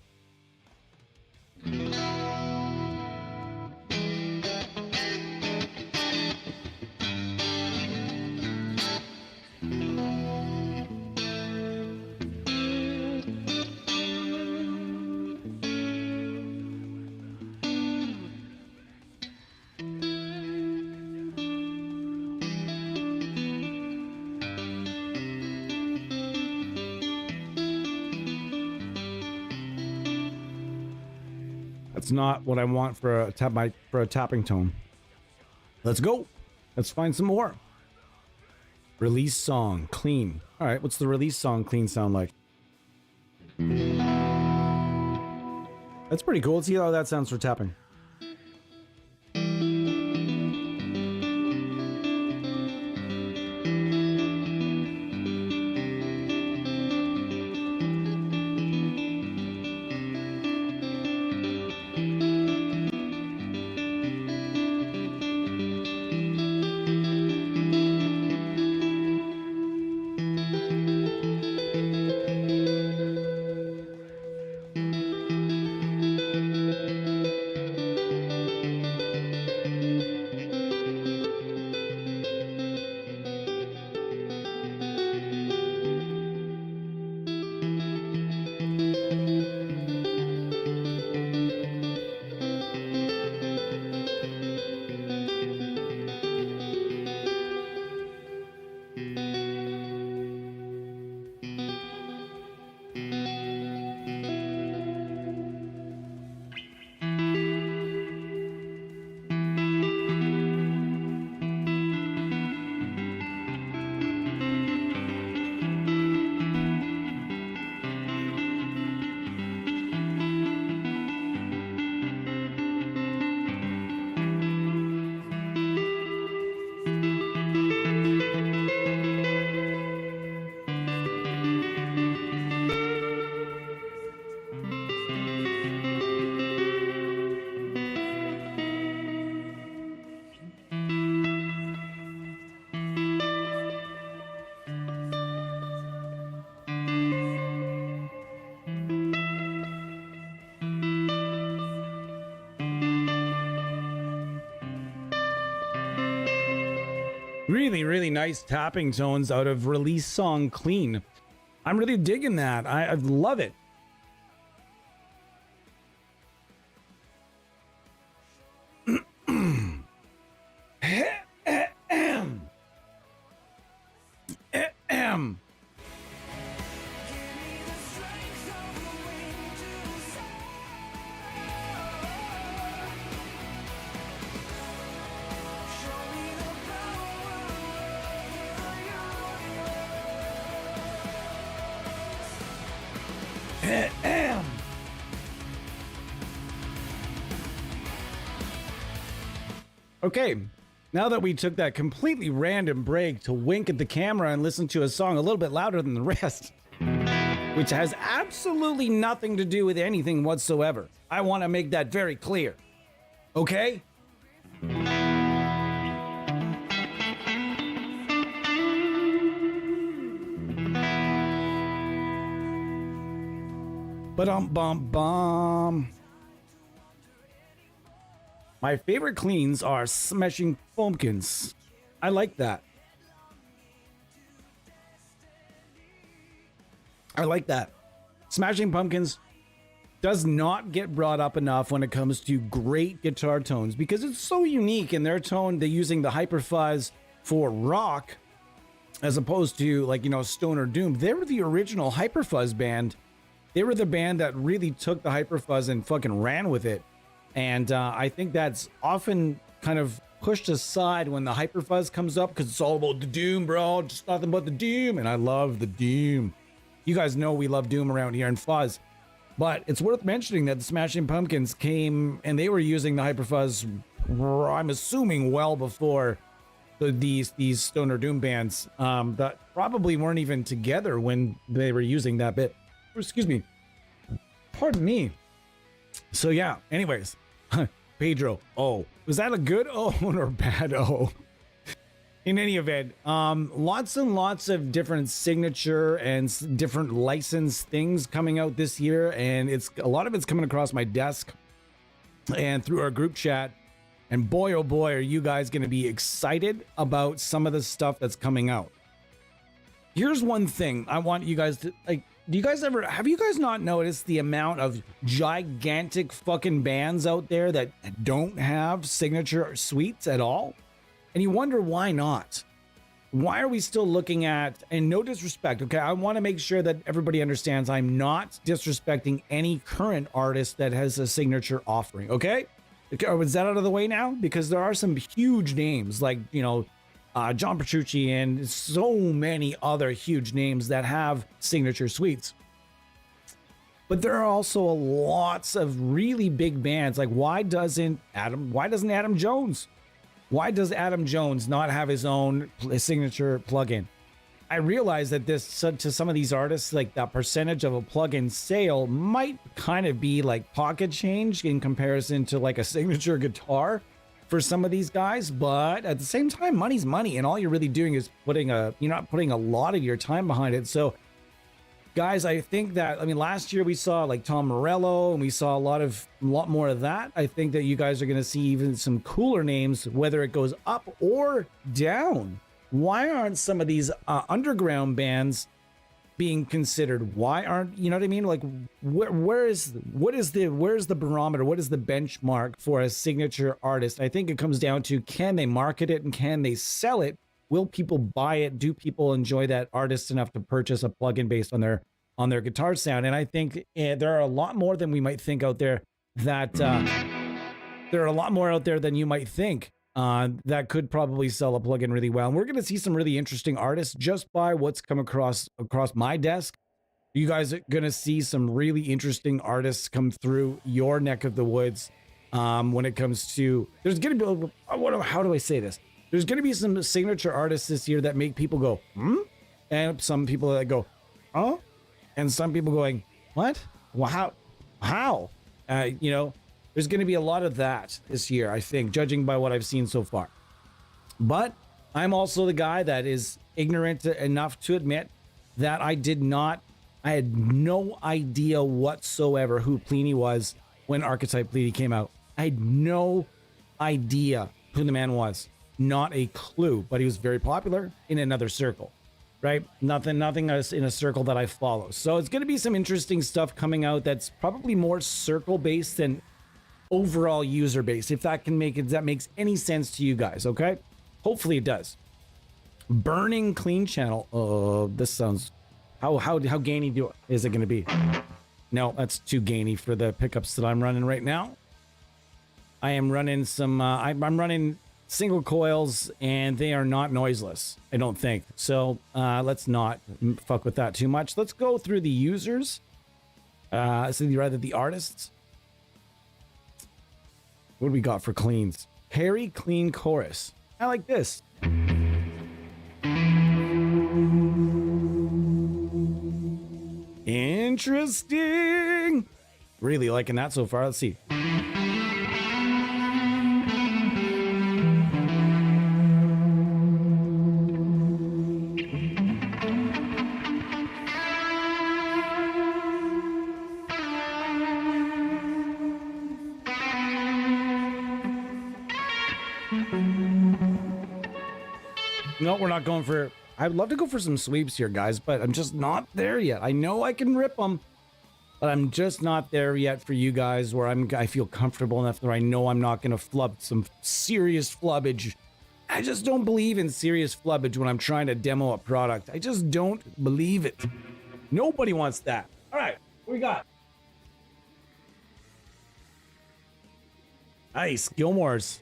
That's not what I want for a tapping tone. Let's go. Let's find some more. Release song clean. All right, what's the release song clean sound like? That's pretty cool. Let's see how that sounds for tapping. Really nice tapping tones out of release song clean. I'm really digging that. I love it. Okay, now that we took that completely random break to wink at the camera and listen to a song a little bit louder than the rest, which has absolutely nothing to do with anything whatsoever, I want to make that very clear. Okay? Ba-dum-bum-bum. My favorite cleans are Smashing Pumpkins. I like that. I like that. Smashing Pumpkins does not get brought up enough when it comes to great guitar tones because it's so unique in their tone. They're using the hyperfuzz for rock as opposed to, like, you know, Stoner Doom. They were the original hyperfuzz band. They were the band that really took the hyperfuzz and fucking ran with it. And I think that's often kind of pushed aside when the hyperfuzz comes up because it's all about the doom, bro. Just nothing but the doom. And I love the doom. You guys know we love doom around here and fuzz. But it's worth mentioning that the Smashing Pumpkins came and they were using the hyperfuzz, I'm assuming, well before these Stoner Doom bands that probably weren't even together when they were using that bit. Excuse me. Pardon me. So yeah, anyways. Pedro, oh, was that a good O or a bad O? In any event, lots and lots of different signature and different license things coming out this year, and a lot of it's coming across my desk and through our group chat. And boy, oh boy, are you guys going to be excited about some of the stuff that's coming out. Here's one thing I want you guys to like. Have you guys not noticed the amount of gigantic fucking bands out there that don't have signature suites at all? And you wonder why not? Why are we still looking at, and no disrespect, okay? I want to make sure that everybody understands I'm not disrespecting any current artist that has a signature offering, okay? Is that out of the way now? Because there are some huge names like, you know, John Petrucci and so many other huge names that have signature suites. But there are also lots of really big bands. Like, why doesn't Adam Jones? Why does Adam Jones not have his own signature plugin? I realize that this, to some of these artists, like that percentage of a plugin sale might kind of be like pocket change in comparison to like a signature guitar for some of these guys, but at the same time, money's money, and all you're really doing is you're not putting a lot of your time behind it. So guys, I think that, I mean, last year we saw like Tom Morello and we saw a lot more of that. I think that you guys are going to see even some cooler names, whether it goes up or down. Why aren't some of these underground bands being considered? Why aren't, you know what I mean? Like, where's the barometer? What is the benchmark for a signature artist? I think it comes down to, can they market it and can they sell it? Will people buy it? Do people enjoy that artist enough to purchase a plugin based on their guitar sound? And I think there are a lot more than we might think out there that there are a lot more out there than you might think that could probably sell a plugin really well. And we're going to see some really interesting artists just by what's come across my desk. You guys are going to see some really interesting artists come through your neck of the woods when it comes to, there's going to be, how do I say this? There's going to be some signature artists this year that make people go, hmm? And some people that go, oh? And some people going, what? Wow. How? You know, there's going to be a lot of that this year, I think, judging by what I've seen so far. But I'm also the guy that is ignorant enough to admit that I had no idea whatsoever who Pliny was when Archetype Pliny came out. I had no idea who the man was. Not a clue, but he was very popular in another circle, right? Nothing else in a circle that I follow. So it's going to be some interesting stuff coming out that's probably more circle based than overall user base, if that makes any sense to you guys. Okay, hopefully it does. Burning Clean Channel. This sounds, how gainy is it going to be? No, that's too gainy for the pickups that I'm running right now. I am running some I'm running single coils and they are not noiseless, I don't think. So let's not fuck with that too much. Let's go through the users So you're either the artists. What do we got for cleans? Harry clean chorus. I like this. Interesting. Really liking that so far. Let's see. No, we're not going for... I'd love to go for some sweeps here, guys, but I'm just not there yet. I know I can rip them, but I'm just not there yet for you guys where I feel comfortable enough that I know I'm not going to flub some serious flubbage. I just don't believe in serious flubbage when I'm trying to demo a product. I just don't believe it. Nobody wants that. All right, what we got? Nice, Gilmore's.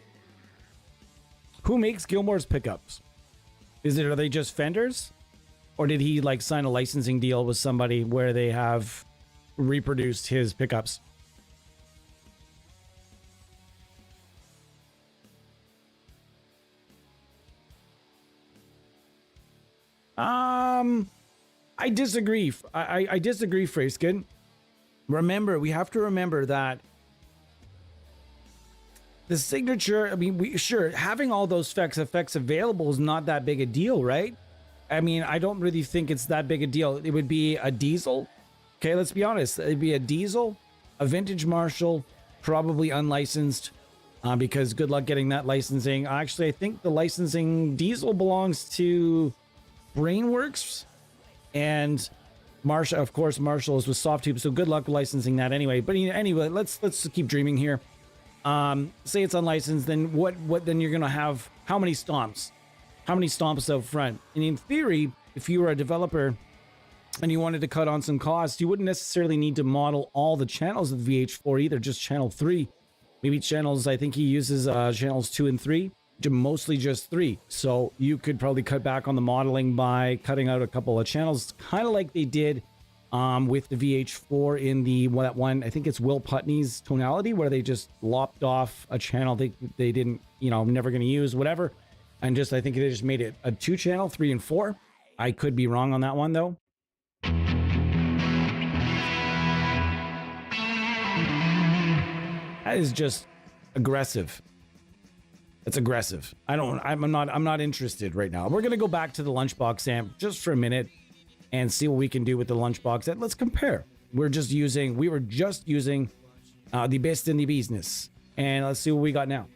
Who makes Gilmore's pickups? Are they just Fenders? Or did he like sign a licensing deal with somebody where they have reproduced his pickups? I disagree. I disagree, Freyskin. Remember, we have to remember that the signature, I mean, sure, having all those effects available is not that big a deal, right? I mean, I don't really think it's that big a deal. It would be a diesel. Okay, let's be honest. It'd be a diesel, a vintage Marshall, probably unlicensed, because good luck getting that licensing. Actually, I think the licensing diesel belongs to Brainworks, and Marshall, of course, Marshall is with Softtube, so good luck licensing that anyway. But anyway, let's keep dreaming here. Say it's unlicensed, then what then you're gonna have how many stomps out front? And in theory, if you were a developer and you wanted to cut on some costs, you wouldn't necessarily need to model all the channels of the VH4 either, just channel 3, maybe channels. I think he uses channels 2 and 3, mostly just 3. So you could probably cut back on the modeling by cutting out a couple of channels, kind of like they did with the VH4 in that one, I think it's Will Putney's Tonality, where they just lopped off a channel they didn't, never going to use, whatever. And I think they just made it a 2 channel, 3 and 4. I could be wrong on that one though. That is just aggressive. It's aggressive. I'm not interested right now. We're going to go back to the Lunchbox amp just for a minute and see what we can do with the Lunchbox. And let's compare. We were just using the best in the business. And let's see what we got now.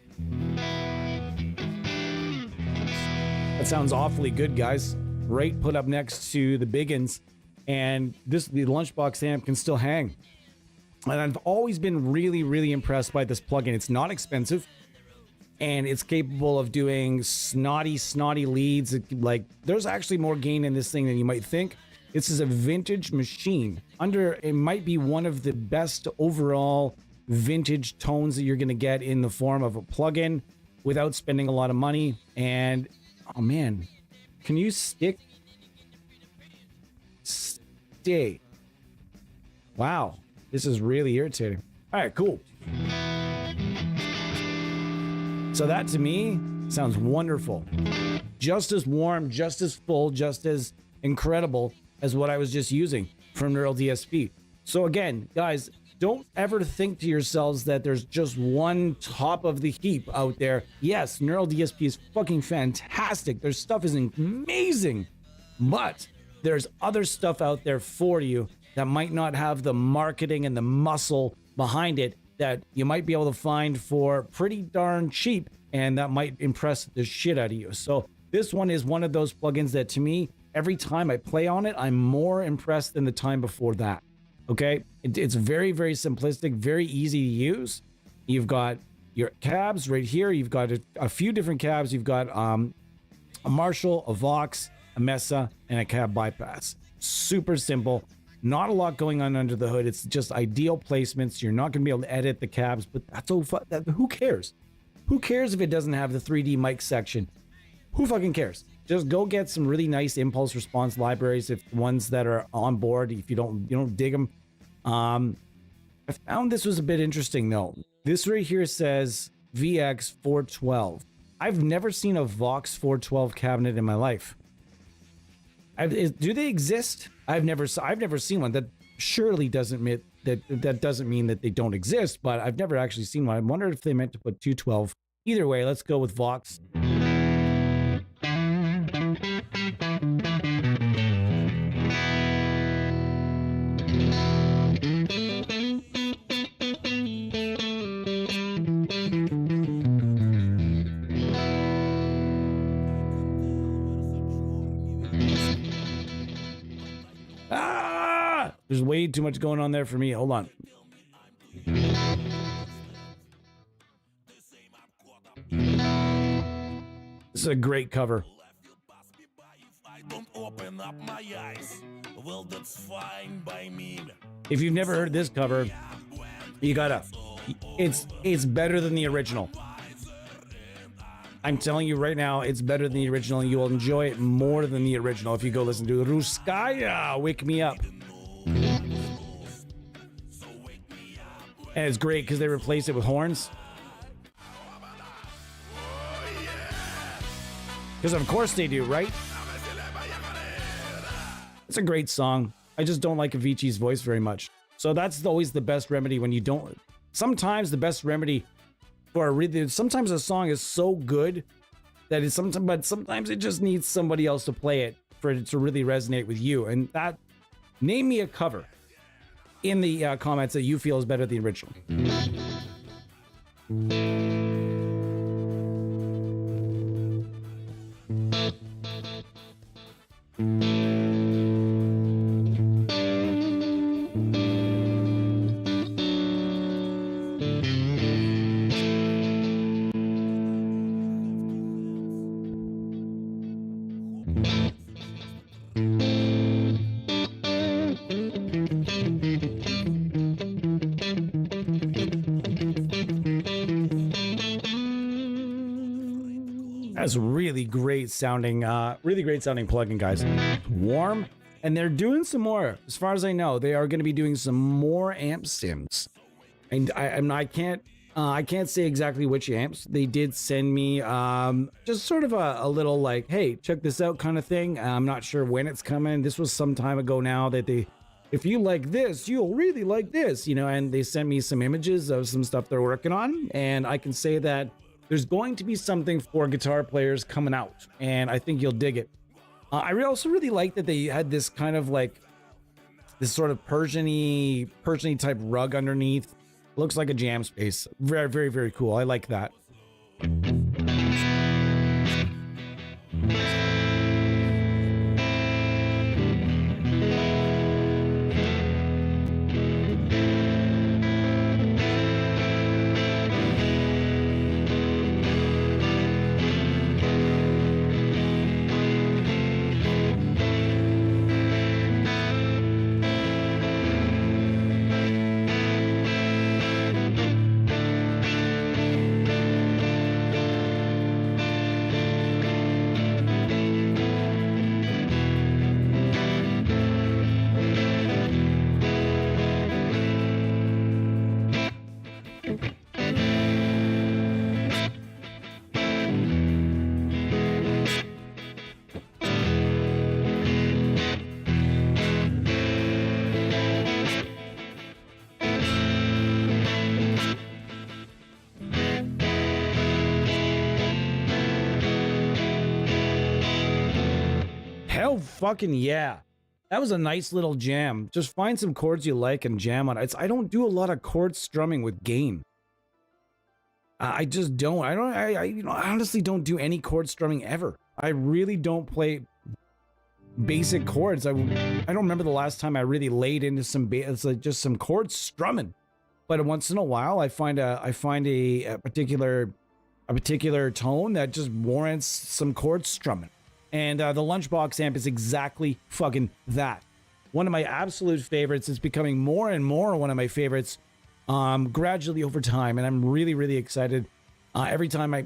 That sounds awfully good, guys. Right put up next to the Biggins. And the Lunchbox amp can still hang. And I've always been really, really impressed by this plugin. It's not expensive. And it's capable of doing snotty leads. Like, there's actually more gain in this thing than you might think. This is a vintage machine. It might be one of the best overall vintage tones that you're going to get in the form of a plugin without spending a lot of money. And, oh man, can you stay? Wow, this is really irritating. All right, cool. So that to me sounds wonderful. Just as warm, just as full, just as incredible as what I was just using from Neural DSP. So again, guys, don't ever think to yourselves that there's just one top of the heap out there. Yes, Neural DSP is fucking fantastic. Their stuff is amazing, but there's other stuff out there for you that might not have the marketing and the muscle behind it that you might be able to find for pretty darn cheap, and that might impress the shit out of you. So this one is one of those plugins that, to me, every time I play on it, I'm more impressed than the time before that. Okay, it's very, very simplistic, very easy to use. You've got your cabs right here. You've got a few different cabs. You've got a Marshall, a Vox, a Mesa, and a cab bypass. Super simple. Not a lot going on under the hood. It's just ideal placements. You're not going to be able to edit the cabs, but that's who cares? Who cares if it doesn't have the 3D mic section? Who fucking cares? Just go get some really nice impulse response libraries, if ones that are on board. If you don't dig them, I found this was a bit interesting though. This right here says VX 412. I've never seen a Vox 412 cabinet in my life. Do they exist? I've never seen one. That surely doesn't mean that doesn't mean that they don't exist, but I've never actually seen one. I wonder if they meant to put 212. Either way, let's go with Vox. There's way too much going on there for me. Hold on. This is a great cover. If you've never heard this cover, you gotta. It's better than the original. I'm telling you right now, it's better than the original, and you will enjoy it more than the original if you go listen to Ruskaya, Wake Me Up. And it's great because they replaced it with horns. Because of course they do, right? It's a great song. I just don't like Avicii's voice very much. So that's always the best remedy when you don't. Sometimes the best remedy for a really. Sometimes a song is so good that it's sometimes, but sometimes it just needs somebody else to play it for it to really resonate with you. And that, name me a cover in the comments that you feel is better than the original. That's really great sounding plugin, guys. Warm, and they're doing some more. As far as I know, they are going to be doing some more amp sims, and I can't say exactly which amps. They did send me just sort of a little like, hey, check this out kind of thing. I'm not sure when it's coming. This was some time ago now that they, if you like this, you'll really like this, you know. And they sent me some images of some stuff they're working on, and I can say that there's going to be something for guitar players coming out, and I think you'll dig it. I also really like that they had this kind of like this sort of Persian-y type rug underneath. Looks like a jam space. Very, very, very cool. I like that. Hell fucking yeah. That was a nice little jam. Just find some chords you like and jam on it. I don't do a lot of chord strumming with gain. I just don't. I honestly don't do any chord strumming ever. I really don't play basic chords. I don't remember the last time I really laid into some it's like just some chord strumming. But once in a while, I find a particular tone that just warrants some chord strumming. And the Lunchbox amp is exactly fucking that. One of my absolute favorites. Is becoming more and more one of my favorites gradually over time. And I'm really, really excited every time I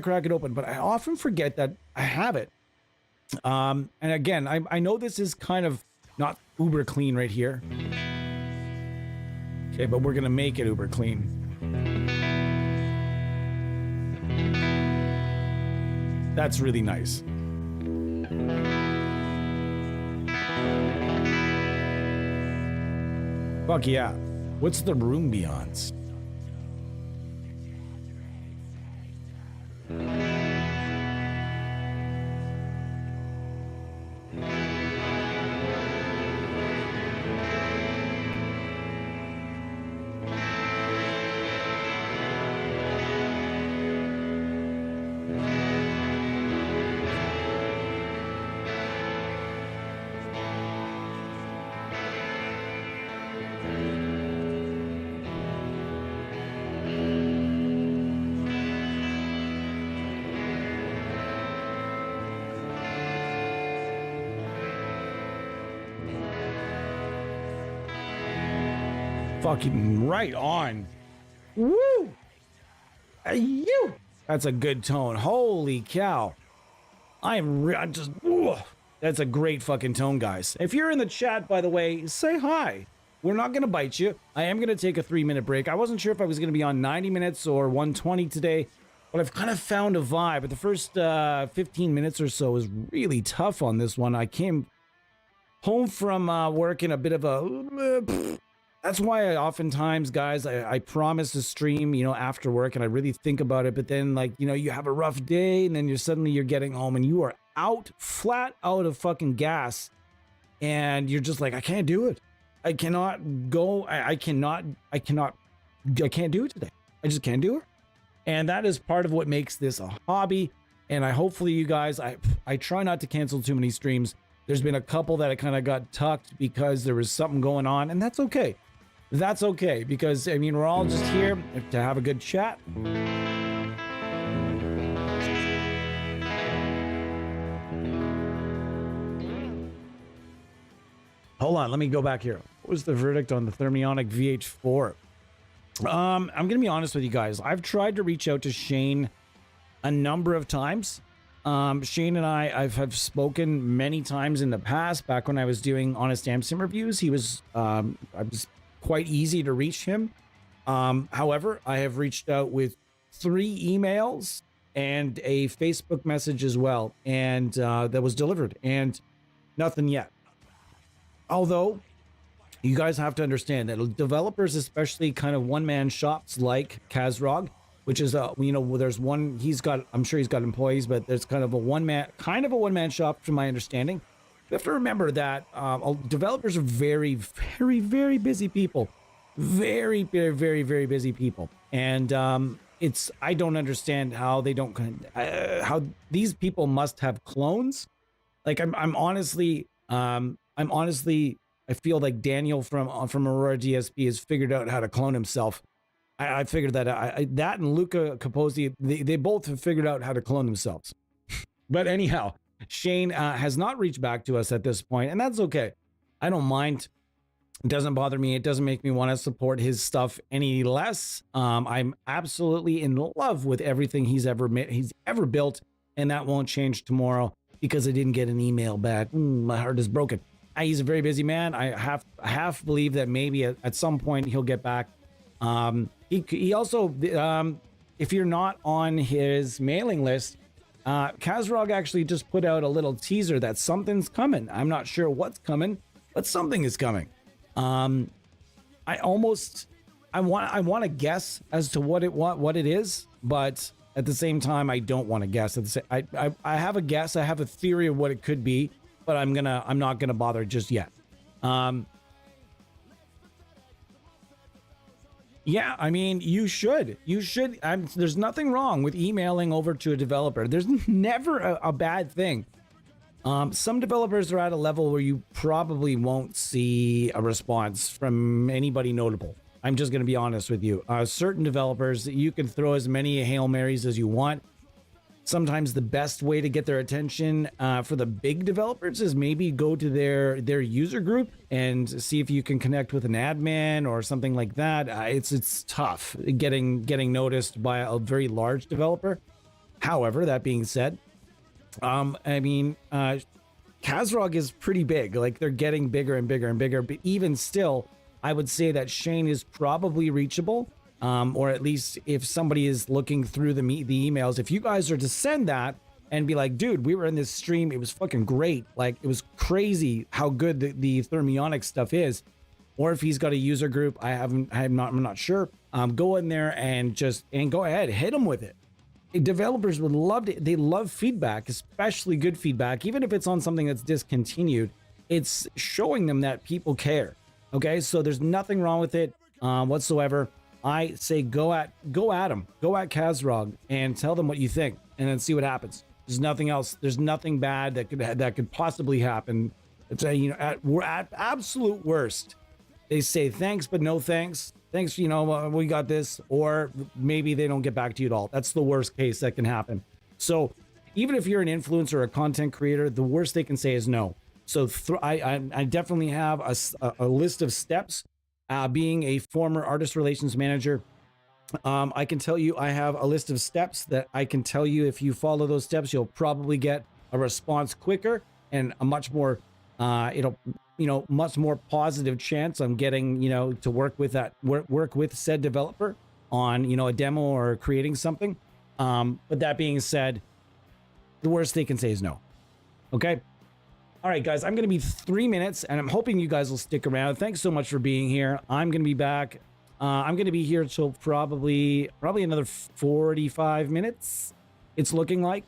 crack it open. But I often forget that I have it. And again, I know this is kind of not uber clean right here. Okay, but we're gonna make it uber clean. That's really nice. Fuck yeah. What's the room beyond? Fucking right on. Woo! You. That's a good tone. Holy cow. I'm just. Ooh, that's a great fucking tone, guys. If you're in the chat, by the way, say hi. We're not going to bite you. I am going to take a 3-minute break. I wasn't sure if I was going to be on 90 minutes or 120 today, but I've kind of found a vibe. But the first 15 minutes or so was really tough on this one. I came home from work in a bit of a. That's why I oftentimes, guys, I promise to stream, you know, after work, and I really think about it. But then, like, you know, you have a rough day, and then you're getting home, and you are flat out of fucking gas, and you're just like, I can't do it. I cannot go. I can't do it today. I just can't do it. And that is part of what makes this a hobby. And hopefully you guys, I try not to cancel too many streams. There's been a couple that I kind of got tucked because there was something going on, and that's okay. That's okay, because, I mean, we're all just here to have a good chat. Hold on, let me go back here. What was the verdict on the Thermionic VH4? I'm going to be honest with you guys. I've tried to reach out to Shane a number of times. Shane and I have spoken many times in the past. Back when I was doing Honest AmSim reviews, I was quite easy to reach him. However, I have reached out with 3 emails and a Facebook message as well, and that was delivered, and nothing yet. Although, you guys have to understand that developers, especially kind of one-man shops like Kazrog, which is you know, there's one, I'm sure he's got employees, but there's kind of a one-man shop from my understanding. You have to remember that developers are very, very, very busy people. Very, very, very, very busy people. And I don't understand how they don't, how these people must have clones. Like, I'm honestly, I feel like Daniel from Aurora DSP has figured out how to clone himself. I figured that that and Luca Capozzi, they both have figured out how to clone themselves. But anyhow, Shane has not reached back to us at this point, and that's okay. I don't mind. It doesn't bother me. It doesn't make me want to support his stuff any less. I'm absolutely in love with everything he's ever built, and that won't change tomorrow because I didn't get an email back. My heart is broken. He's a very busy man. I half believe that maybe at some point he'll get back. He also, if you're not on his mailing list, Kazrog actually just put out a little teaser that something's coming. I'm not sure what's coming, but something is coming. I want to guess as to what it is, but at the same time, I don't want to guess. I have a guess. I have a theory of what it could be, but I'm not gonna bother just yet. Yeah, I mean, you should. There's nothing wrong with emailing over to a developer. There's never a bad thing. Some developers are at a level where you probably won't see a response from anybody notable. I'm just going to be honest with you. Certain developers, you can throw as many Hail Marys as you want. Sometimes the best way to get their attention for the big developers is maybe go to their user group and see if you can connect with an admin or something like that. It's tough getting noticed by a very large developer. However, that being said, I mean, Kazrog is pretty big. Like, they're getting bigger and bigger and bigger, but even still, I would say that Shane is probably reachable, or at least if somebody is looking through the emails, if you guys are to send that and be like, dude, we were in this stream, it was fucking great, like it was crazy how good the thermionic stuff is, or if he's got a user group, I'm not sure. Go in there and go ahead, hit him with it. Developers would love it. They love feedback, especially good feedback, even if it's on something that's discontinued. It's showing them that people care. Okay, so there's nothing wrong with it whatsoever. I say go at them, go at Kazrog and tell them what you think, and then see what happens. There's nothing else. There's nothing bad that could possibly happen. It's we're at absolute worst. They say thanks, but no thanks. Thanks, we got this, or maybe they don't get back to you at all. That's the worst case that can happen. So even if you're an influencer or a content creator, the worst they can say is no. So I definitely have a list of steps. Being a former artist relations manager, I can tell you I have a list of steps that I can tell you if you follow those steps, you'll probably get a response quicker and a much more much more positive chance on getting, to work with said developer on, a demo or creating something. But that being said, the worst they can say is no. Okay. All right, guys, I'm going to be 3 minutes and I'm hoping you guys will stick around. Thanks so much for being here. I'm going to be back. I'm going to be here till probably another 45 minutes. It's looking like.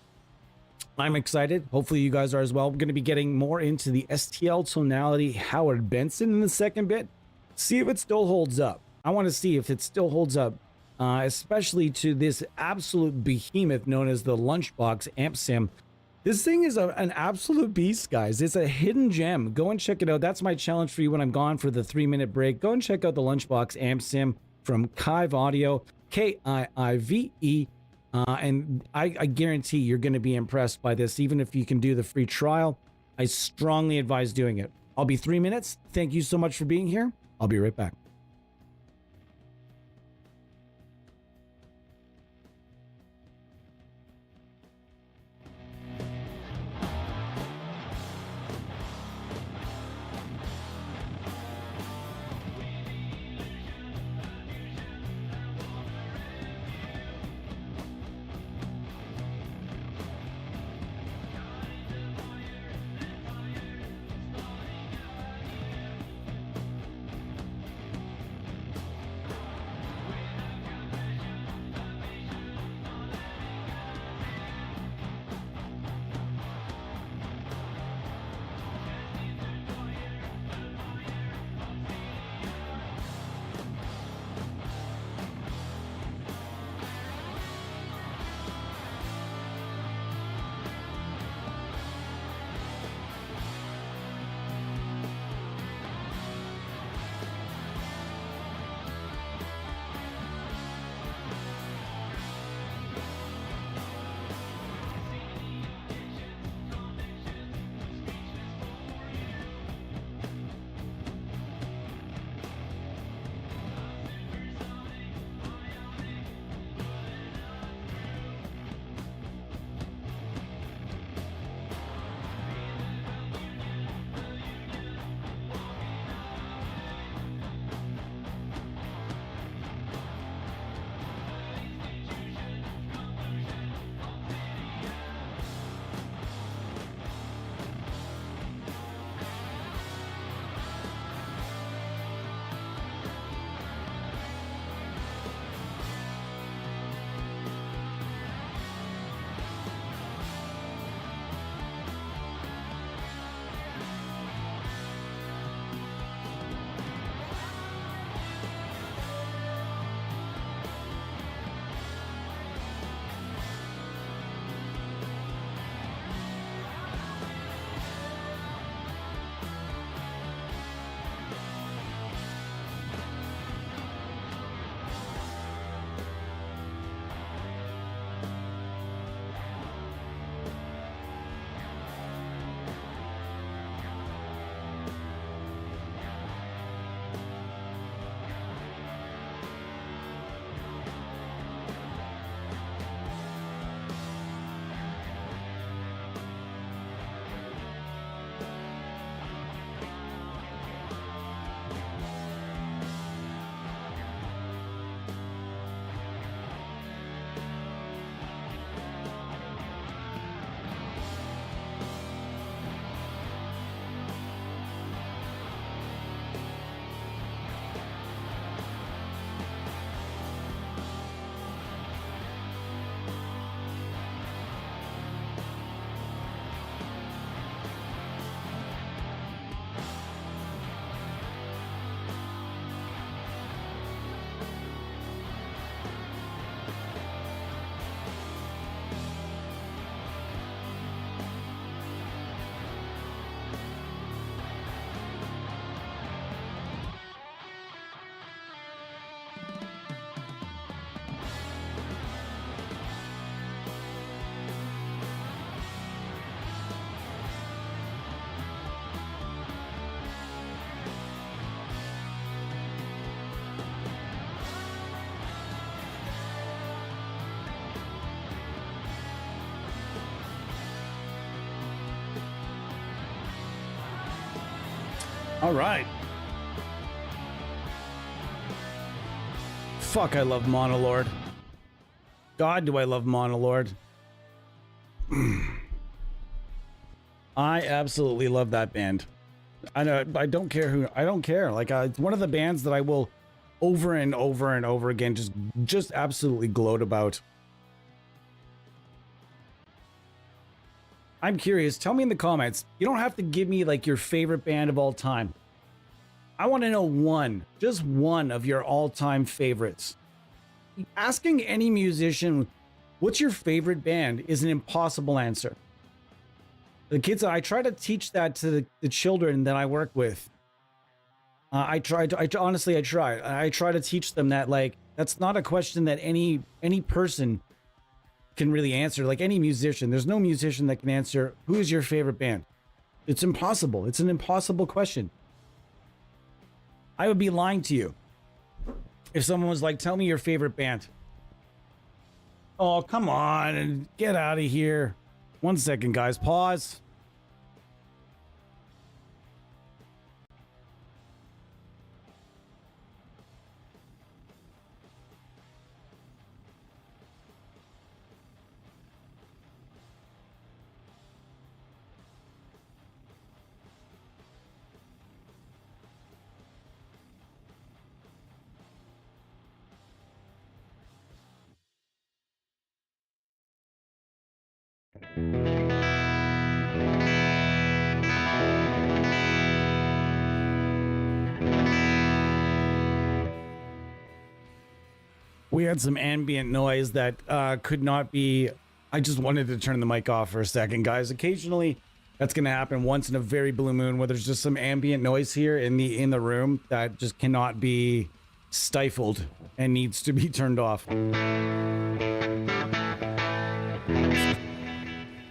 I'm excited. Hopefully you guys are as well. We're going to be getting more into the STL tonality Howard Benson in the second bit. See if it still holds up. I want to see if it still holds up, especially to this absolute behemoth known as the Lunchbox Amp Sim. This thing is an absolute beast, guys. It's a hidden gem. Go and check it out. That's my challenge for you when I'm gone for the 3-minute break. Go and check out the Lunchbox Amp Sim from Kive Audio, Kiive. And I guarantee you're going to be impressed by this, even if you can do the free trial. I strongly advise doing it. I'll be 3 minutes. Thank you so much for being here. I'll be right back. All right. Fuck, I love Monolord. God, do I love Monolord. I absolutely love that band. I don't care who. I don't care. Like it's one of the bands that I will over and over and over again just absolutely gloat about. I'm curious. Tell me in the comments. You don't have to give me like your favorite band of all time. I want to know one, just one of your all-time favorites. Asking any musician, what's your favorite band, is an impossible answer. The kids, I try to teach that to the children that I work with. I try to teach them that, like, that's not a question that any person can really answer. Like any musician, there's no musician that can answer, who is your favorite band? It's impossible. It's an impossible question. I would be lying to you if someone was like, tell me your favorite band. Oh, come on and get out of here. 1 second, guys. Pause. We had some ambient noise that could not be. I just wanted to turn the mic off for a second, guys. Occasionally, that's going to happen once in a very blue moon, where there's just some ambient noise here in the room that just cannot be stifled and needs to be turned off.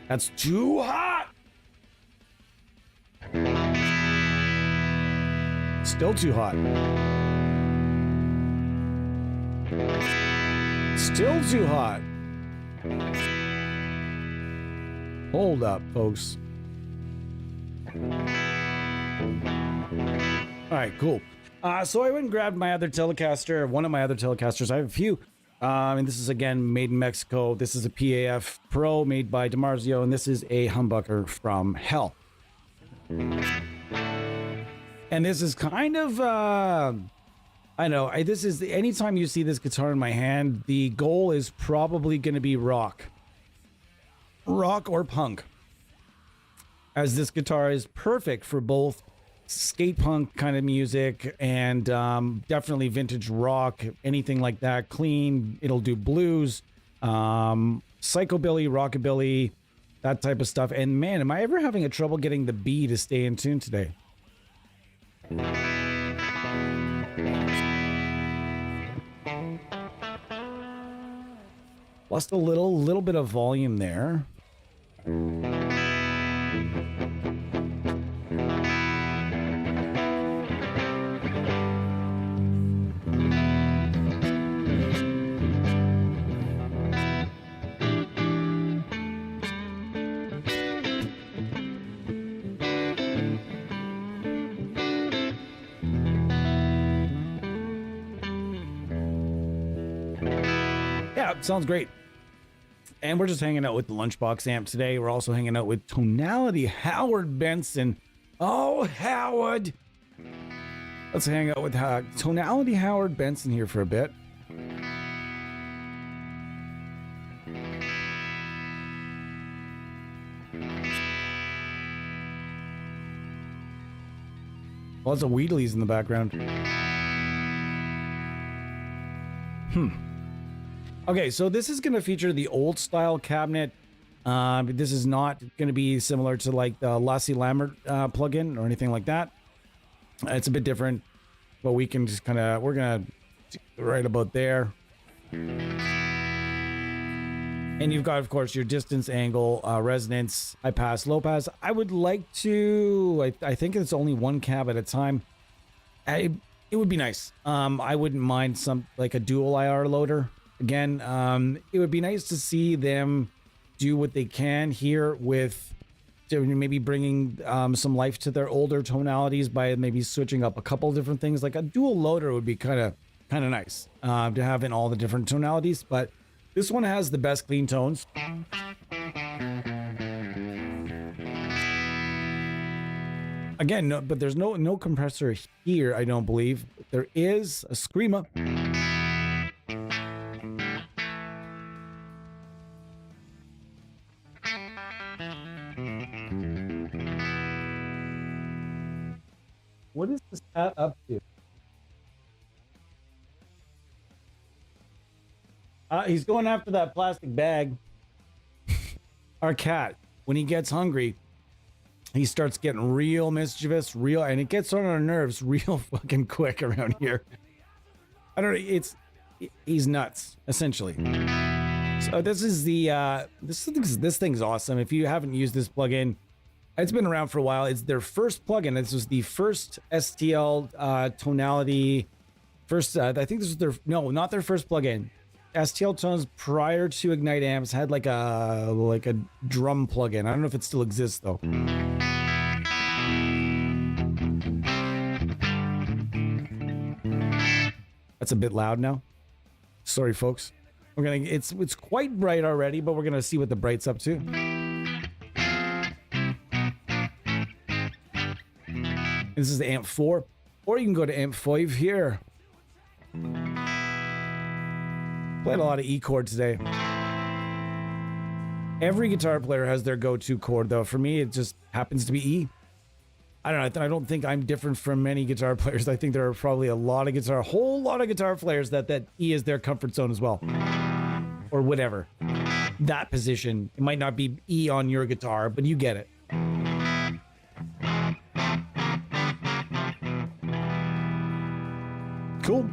That's too hot. Still too hot. Still too hot. Hold up, folks. All right, cool. So I went and grabbed my other Telecaster, one of my other Telecasters. I have a few. And this is, again, made in Mexico. This is a PAF Pro made by DiMarzio, and this is a humbucker from hell. And this is kind of, I know, this is, anytime you see this guitar in my hand, the goal is probably going to be rock. Rock or punk. As this guitar is perfect for both skate punk kind of music and definitely vintage rock, anything like that. Clean, it'll do blues, psychobilly, rockabilly, that type of stuff. And man, am I ever having a trouble getting the B to stay in tune today. Lost a little bit of volume there. Yeah, sounds great. And we're just hanging out with the Lunchbox amp today. We're also hanging out with Tonality Howard Benson. Oh, Howard! Let's hang out with Tonality Howard Benson here for a bit. Lots of Wheatleys in the background. Okay, so this is going to feature the old style cabinet. This is not going to be similar to like the Lassie Lambert plugin or anything like that. It's a bit different, but we can just we're going to right about there. And you've got, of course, your distance, angle, resonance, high pass, low pass. I would like to, I think it's only one cab at a time. It would be nice. I wouldn't mind some, like a dual IR loader. Again, it would be nice to see them do what they can here with maybe bringing some life to their older tonalities by maybe switching up a couple different things. Like a dual loader would be kind of nice to have in all the different tonalities. But this one has the best clean tones. Again, no, but there's no compressor here, I don't believe. There is a screamer. What is this cat up to? He's going after that plastic bag. Our cat, when he gets hungry, he starts getting real mischievous, and it gets on our nerves real fucking quick around here. I don't know, he's nuts, essentially. So this is this thing's awesome. If you haven't used this plugin, it's been around for a while. It's their first plugin. This was the first STL tonality. I think this was not their first plugin. STL tones prior to Ignite amps had like a drum plugin. I don't know if it still exists though. That's a bit loud now. Sorry, folks. It's quite bright already, but we're gonna see what the bright's up to. This is the amp 4, or you can go to amp 5 here. Played a lot of E chord today. Every guitar player has their go-to chord, though. For me, it just happens to be E. I don't know. I don't think I'm different from many guitar players. I think there are probably a whole lot of guitar players that E is their comfort zone as well, or whatever. That position, it might not be E on your guitar, but you get it. Cool.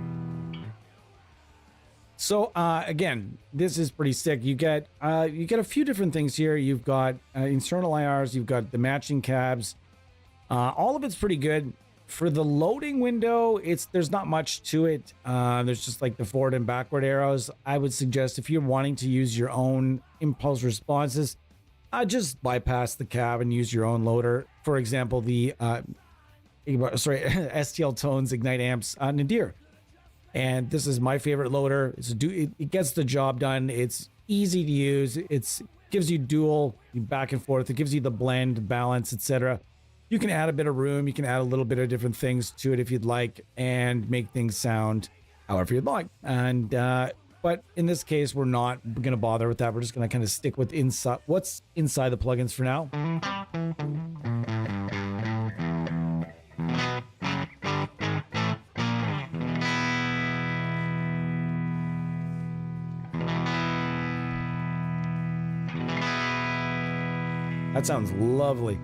So again, this is pretty sick. You get a few different things here. You've got internal IRs. You've got the matching cabs. All of it's pretty good. For the loading window, there's not much to it. There's just like the forward and backward arrows. I would suggest if you're wanting to use your own impulse responses, just bypass the cab and use your own loader. For example, the STL Tones Ignite Amps Nadir. And this is my favorite loader. It gets the job done. It's easy to use. It gives you dual back and forth. It gives you the blend, balance, etc. You can add a bit of room. You can add a little bit of different things to it if you'd like, and make things sound however you'd like. And but in this case, we're not going to bother with that. We're just going to kind of stick with what's inside the plugins for now. That sounds lovely.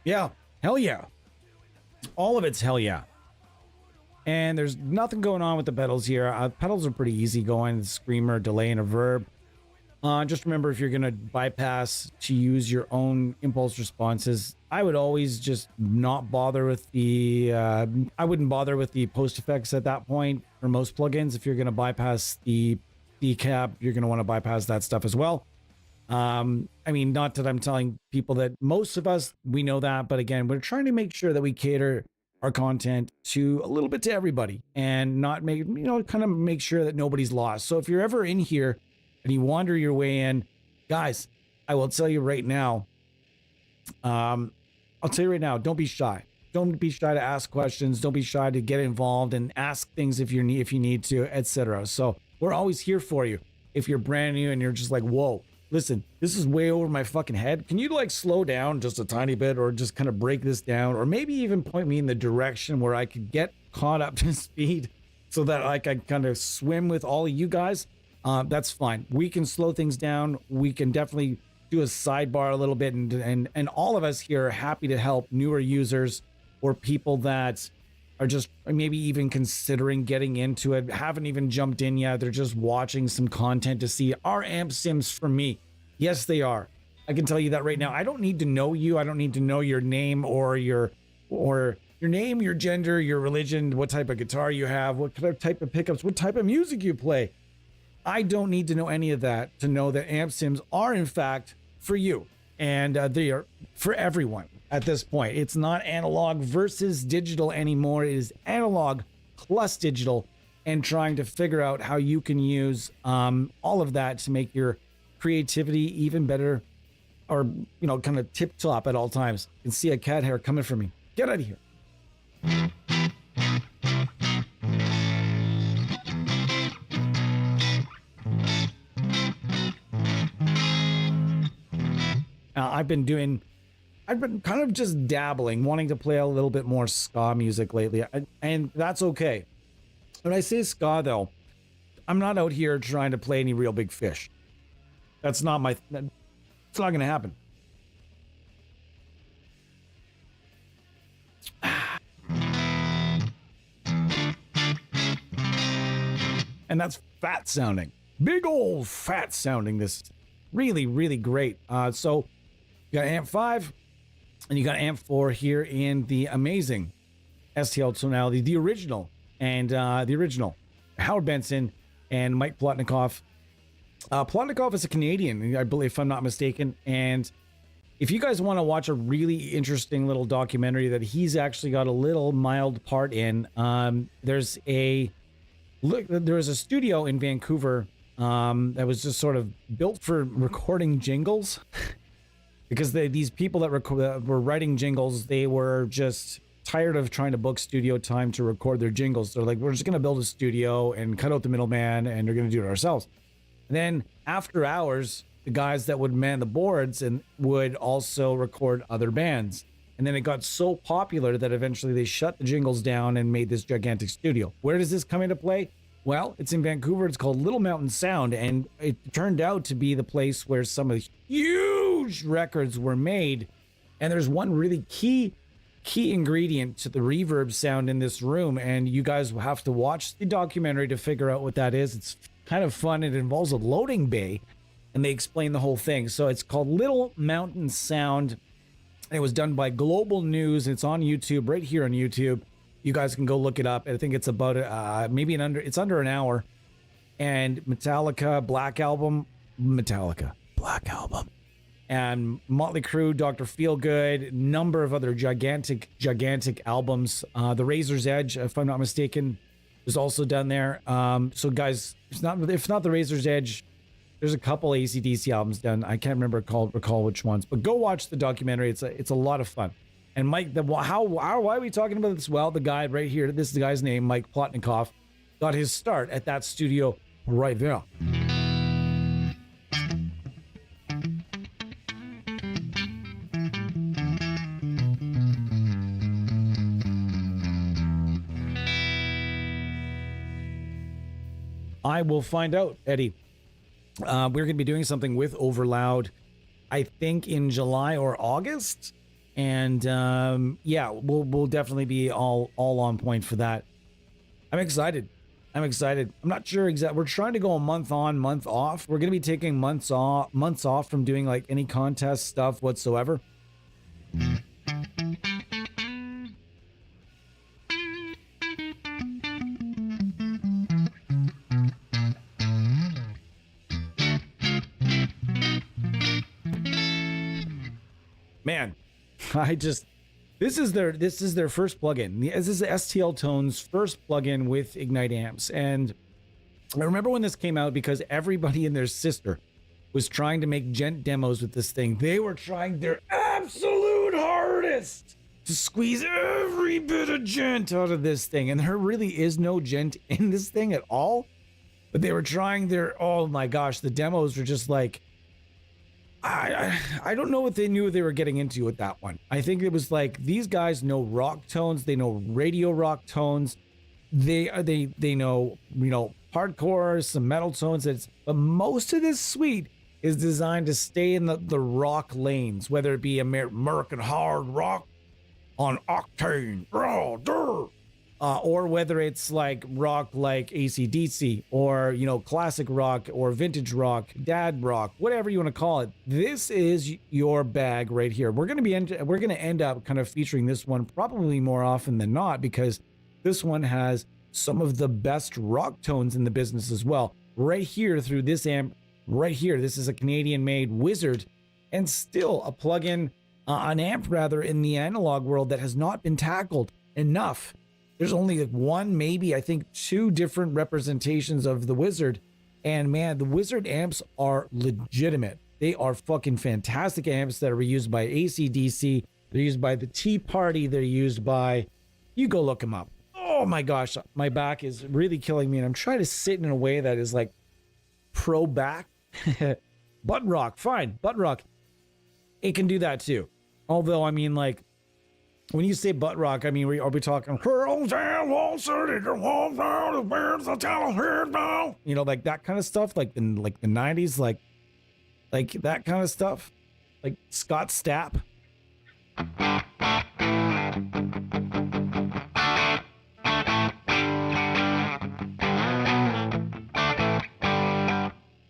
Yeah, hell yeah. All of it's hell yeah. And there's nothing going on with the pedals here. Pedals are pretty easy going. The screamer, delay, and a verb. Just remember, if you're going to bypass to use your own impulse responses, I would always just not bother with I wouldn't bother with the post effects at that point for most plugins. If you're going to bypass the cab, you're going to want to bypass that stuff as well. I mean, not that I'm telling people that most of us, we know that, but again, we're trying to make sure that we cater our content to a little bit to everybody and not kind of make sure that nobody's lost. So if you're ever in here and you wander your way in, guys, I will tell you right now, don't be shy. Don't be shy to ask questions. Don't be shy to get involved and ask things if you need to, etc. So we're always here for you. If you're brand new and you're just like, whoa, listen, this is way over my fucking head. Can you like slow down just a tiny bit, or just kind of break this down, or maybe even point me in the direction where I could get caught up to speed so that I can kind of swim with all of you guys? that's fine. We can slow things down. We can definitely do a sidebar a little bit, and all of us here are happy to help newer users or people that are just maybe even considering getting into it, haven't even jumped in yet. They're just watching some content to see, are amp sims for me? Yes, they are. I can tell you that right now. I don't need to know you. I don't need to know your name or your name, your gender, your religion, what type of guitar you have, what type of pickups, what type of music you play. I don't need to know any of that to know that amp sims are in fact for you, and they are for everyone at this point. It's not analog versus digital anymore. It is analog plus digital, and trying to figure out how you can use all of that to make your creativity even better, or kind of tip top at all times. You can see a cat hair coming for me. Get out of here. I've been kind of just dabbling, wanting to play a little bit more ska music lately, and that's okay. When I say ska, though, I'm not out here trying to play any real big fish. That's not my... It's not going to happen. And that's fat sounding. Big old fat sounding. This really, really great. So you got amp 5 and you got amp 4 here in the amazing STL tonality, the original Howard Benson and Mike Plotnikoff. Plotnikoff is a Canadian, I believe, if I'm not mistaken. And if you guys want to watch a really interesting little documentary that he's actually got a little mild part in, there's a studio in Vancouver that was just sort of built for recording jingles. Because these people that were writing jingles, they were just tired of trying to book studio time to record their jingles. They're like, we're just going to build a studio and cut out the middleman, and we're going to do it ourselves. And then after hours, the guys that would man the boards and would also record other bands. And then it got so popular that eventually they shut the jingles down and made this gigantic studio. Where does this come into play? Well, it's in Vancouver. It's called Little Mountain Sound, and it turned out to be the place where some of the huge records were made. And there's one really key ingredient to the reverb sound in this room, and you guys will have to watch the documentary to figure out what that is. It's kind of fun. It involves a loading bay, and they explain the whole thing. So it's called Little Mountain Sound. It was done by Global News. It's on YouTube, right here on YouTube. You guys can go look it up. I think it's about it's under an hour. And Metallica, Black Album, and Motley Crue, Dr. Feelgood, number of other gigantic albums. The Razor's Edge, if I'm not mistaken, was also done there. So guys, if not the Razor's Edge, there's a couple AC/DC albums done. I can't recall which ones, but go watch the documentary. It's a lot of fun. And Mike, why are we talking about this? Well, the guy right here, this is the guy's name, Mike Plotnikoff, got his start at that studio right there. I will find out, Eddie. We're going to be doing something with Overloud, I think in July or August. And yeah, we'll definitely be all on point for that. I'm excited. I'm not sure exactly. We're trying to go a month on, month off. We're going to be taking months off from doing like any contest stuff whatsoever. Man, this is their first plugin. This is STL Tone's first plugin with Ignite amps. And I remember when this came out because everybody and their sister was trying to make gent demos with this thing. They were trying their absolute hardest to squeeze every bit of gent out of this thing. And there really is no gent in this thing at all. But they were trying oh my gosh, the demos were just like, I don't know what they knew they were getting into with that one. I think it was like, these guys know rock tones. They know radio rock tones. they know, hardcore, some metal tones. But most of this suite is designed to stay in the rock lanes, whether it be American hard rock on Octane, or whether it's like rock like AC/DC, or classic rock or vintage rock, dad rock, whatever you want to call it. This is your bag right here. We're gonna end up kind of featuring this one probably more often than not, because this one has some of the best rock tones in the business as well. Right here through this amp, right here, this is a Canadian-made Wizard, and still a plugin, an amp rather, in the analog world that has not been tackled enough. There's only one, maybe I think two different representations of the Wizard, and man, the Wizard amps are legitimate. They are fucking fantastic amps that are used by AC/DC. They're used by the Tea Party. They're used by, you go look them up. Oh my gosh, my back is really killing me, and I'm trying to sit in a way that is like pro back. Butt rock, fine, butt rock. It can do that too. Although, I mean, like, when you say butt rock, I mean, are we talking, like that kind of stuff, like in the 90s, like that kind of stuff, like Scott Stapp?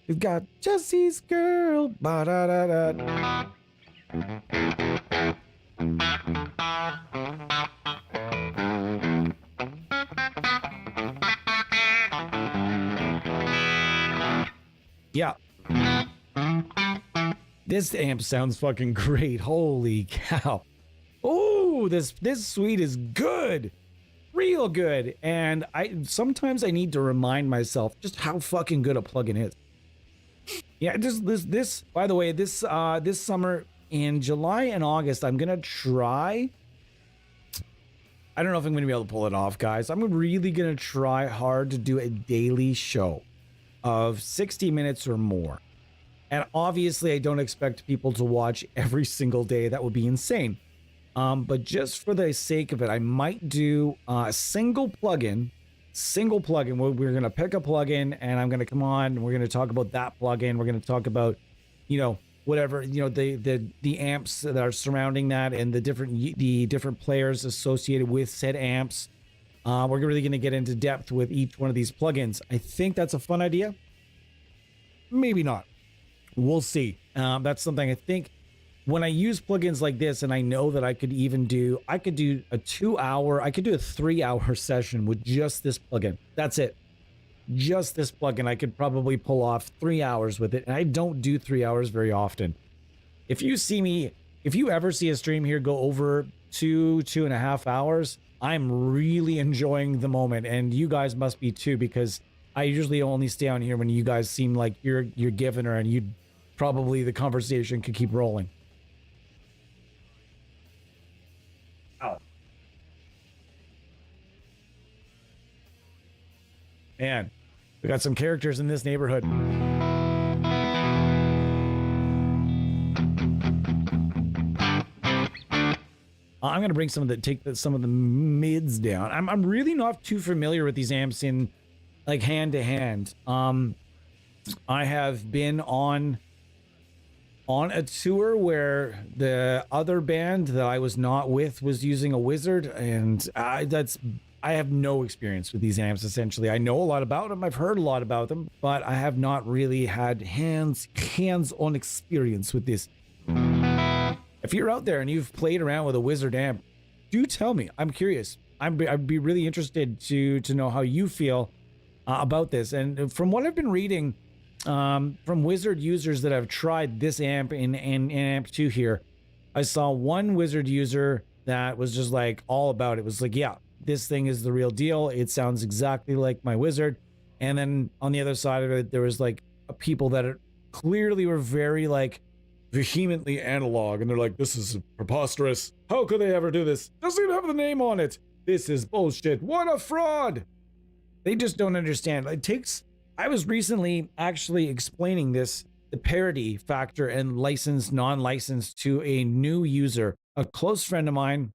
We've got Jesse's girl. Ba-da-da-da. Yeah. This amp sounds fucking great. Holy cow. Oh, this suite is good. Real good. And sometimes I need to remind myself just how fucking good a plugin is. Yeah, this by the way, this summer in July and August, I'm gonna try. I don't know if I'm gonna be able to pull it off, guys. I'm really gonna try hard to do a daily show of 60 minutes or more. And obviously, I don't expect people to watch every single day. That would be insane. But just for the sake of it, I might do a single plugin. We're going to pick a plugin, and I'm going to come on, and we're going to talk about that plugin. We're going to talk about, whatever, the amps that are surrounding that, and the different players associated with said amps. We're really going to get into depth with each one of these plugins. I think that's a fun idea. Maybe not. We'll see. That's something I think when I use plugins like this, and I know that I could do a 3-hour session with just this plugin. That's it. Just this plugin. I could probably pull off 3 hours with it. And I don't do 3 hours very often. If you ever see a stream here go over 2.5 hours, I'm really enjoying the moment. And you guys must be too, because I usually only stay on here when you guys seem like you're giving her, and you probably, the conversation could keep rolling. Ow. Man, we got some characters in this neighborhood. I'm gonna bring some of the mids down. I'm really not too familiar with these amps in like hand to hand. I have been on a tour where the other band that I was not with was using a Wizard, and I have no experience with these amps. Essentially, I know a lot about them, I've heard a lot about them, but I have not really had hands-on experience with this. If you're out there and you've played around with a Wizard amp, do tell me. I'm curious. I'd be really interested to know how you feel about this. And from what I've been reading, from Wizard users that have tried this amp in amp 2 here, I saw one Wizard user that was just like all about it. It was like, yeah, this thing is the real deal. It sounds exactly like my Wizard. And then on the other side of it, there was like people that clearly were very like vehemently analog, and they're like, this is preposterous. How could they ever do this? Doesn't even have the name on it. This is bullshit. What a fraud. They just don't understand. I was recently actually explaining the parity factor and licensed, non-licensed, to a new user, a close friend of mine.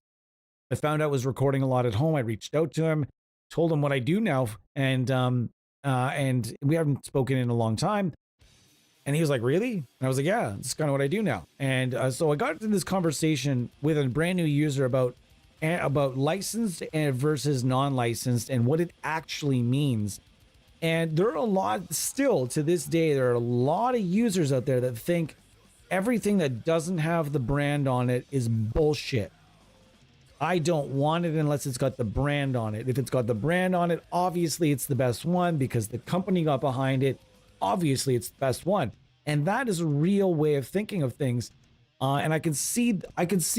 I found out was recording a lot at home. I reached out to him, told him what I do now, and we haven't spoken in a long time. And he was like, really? And I was like, yeah, it's kind of what I do now. And so I got into this conversation with a brand new user about licensed and versus non-licensed and what it actually means. And there are a lot, still to this day, there are a lot of users out there that think everything that doesn't have the brand on it is bullshit. I don't want it unless it's got the brand on it. If it's got the brand on it, obviously it's the best one because the company got behind it. Obviously it's the best one. And that is a real way of thinking of things. And I can see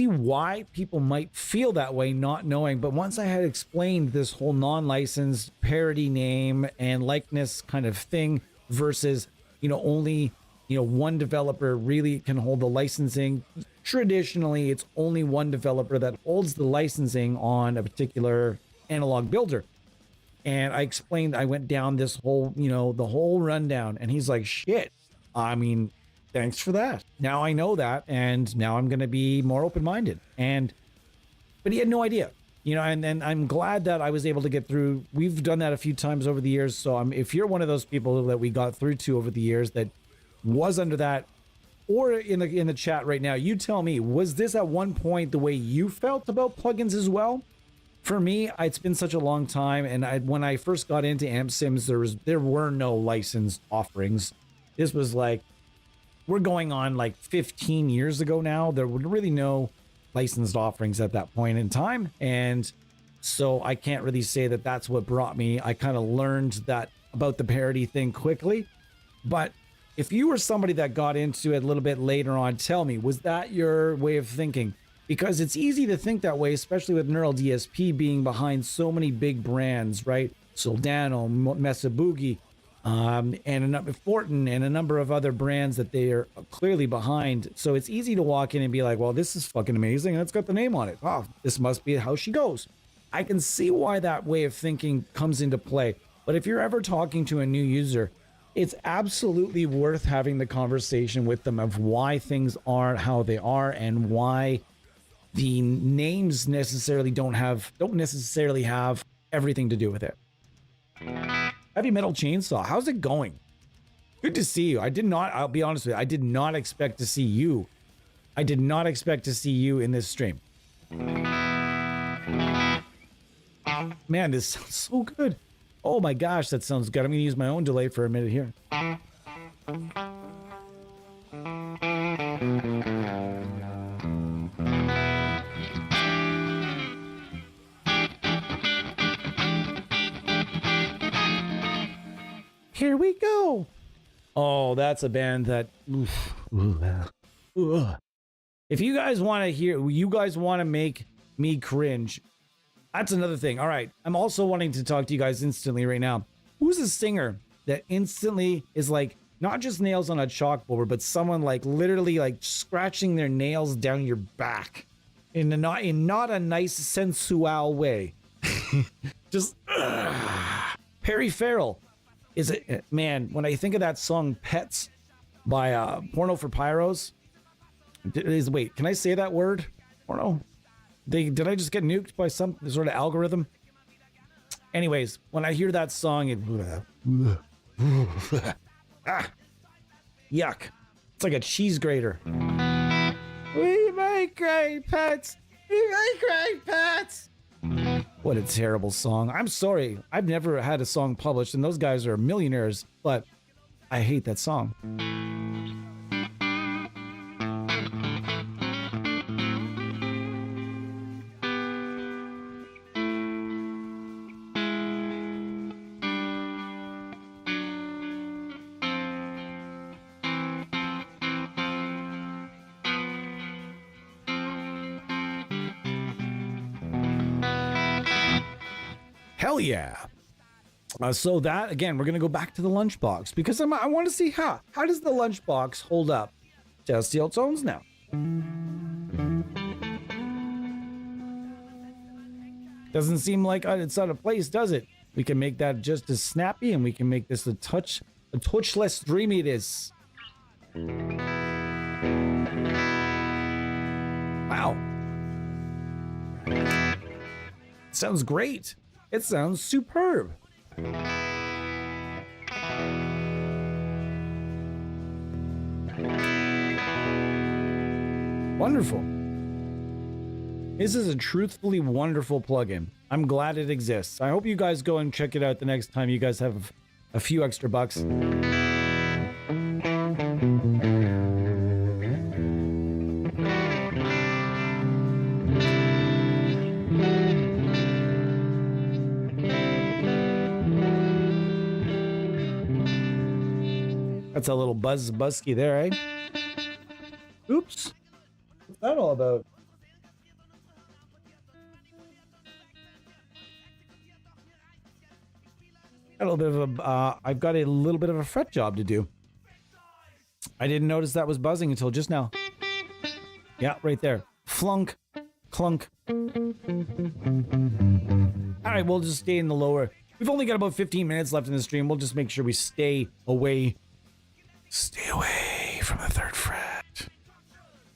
why people might feel that way, not knowing. But once I had explained this whole non-licensed parody name and likeness kind of thing versus, only, one developer really can hold the licensing. Traditionally, it's only one developer that holds the licensing on a particular analog builder. And I explained, I went down this whole, the whole rundown, and he's like, shit, I mean, thanks for that. Now I know that, and now I'm going to be more open-minded. But he had no idea, and I'm glad that I was able to get through. We've done that a few times over the years. So if you're one of those people that we got through to over the years that was under that, or in the chat right now, you tell me, was this at one point the way you felt about plugins as well? For me, it's been such a long time, and when I first got into Amp Sims, there were no licensed offerings. This was like, we're going on like 15 years ago now. There were really no licensed offerings at that point in time, and so I can't really say that that's what brought me. I kind of learned that about the parody thing quickly, but if you were somebody that got into it a little bit later on, tell me, was that your way of thinking? Because it's easy to think that way, especially with Neural DSP being behind so many big brands, right? Soldano, Mesa Boogie, and Fortin, and a number of other brands that they are clearly behind. So it's easy to walk in and be like, well, this is fucking amazing, and it's got the name on it. Oh, this must be how she goes. I can see why that way of thinking comes into play. But if you're ever talking to a new user, it's absolutely worth having the conversation with them of why things are how they are and why the names necessarily don't necessarily have everything to do with it. Heavy Metal Chainsaw, how's it going? Good to see you. I'll be honest with you, I did not expect to see you. I did not expect to see you in this stream. Man, this sounds so good. Oh my gosh, that sounds good. I'm gonna use my own delay for a minute here. Here we go. Oh, that's a band that... If you guys want to make me cringe, that's another thing. All right, I'm also wanting to talk to you guys instantly right now. Who's a singer that instantly is like, not just nails on a chalkboard, but someone like literally like scratching their nails down your back in not a nice sensual way. Just Perry Farrell. Is it, man, when I think of that song Pets by Porno for Pyros, wait, can I say that word? Porno? Did I just get nuked by some sort of algorithm? Anyways, when I hear that song, it yuck. It's like a cheese grater. We make great pets. We make great pets. What a terrible song. I'm sorry. I've never had a song published, and those guys are millionaires, but I hate that song. Hell yeah. So that, again, we're going to go back to the lunchbox because I want to see how does the lunchbox hold up to STL tones now. Doesn't seem like it's out of place, does it? We can make that just as snappy, and we can make this a touch less dreamy it is. Wow. Sounds great. It sounds superb. Wonderful. This is a truthfully wonderful plugin. I'm glad it exists. I hope you guys go and check it out the next time you guys have a few extra bucks. That's a little busky there, eh? Oops. What's that all about? A little bit of a, I've got a little bit of a fret job to do. I didn't notice that was buzzing until just now. Yeah, right there. Flunk, clunk. All right, we'll just stay in the lower. We've only got about 15 minutes left in the stream. We'll just make sure we stay away from the third fret.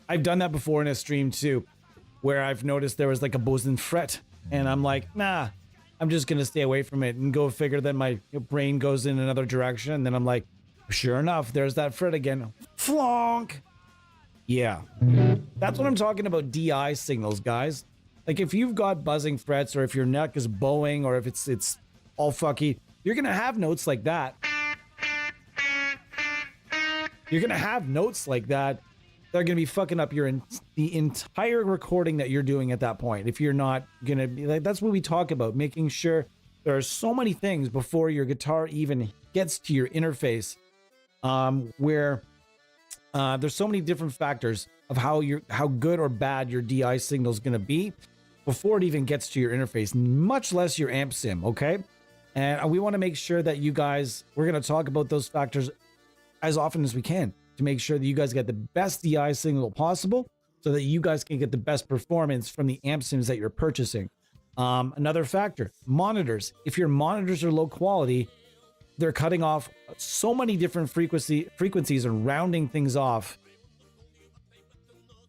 I've done that before in a stream too, where I've noticed there was like a boson fret, and I'm like, nah, I'm just gonna stay away from it, and go figure that my brain goes in another direction, and then I'm like, sure enough, there's that fret again. Flonk. Yeah, that's what I'm talking about. DI signals, guys. Like if you've got buzzing frets, or if your neck is bowing, or if it's all fucky, you're gonna have notes like that. You're gonna have notes like that. They're gonna be fucking up the entire recording that you're doing at that point. If you're not gonna be like, that's what we talk about, making sure there are so many things before your guitar even gets to your interface, where there's so many different factors of how good or bad your DI signal is gonna be before it even gets to your interface, much less your amp sim. Okay, and we want to make sure that you guys, we're gonna talk about those factors as often as we can to make sure that you guys get the best DI signal possible, so that you guys can get the best performance from the amp sims that you're purchasing. Another factor, monitors. If your monitors are low quality, they're cutting off so many different frequencies and rounding things off.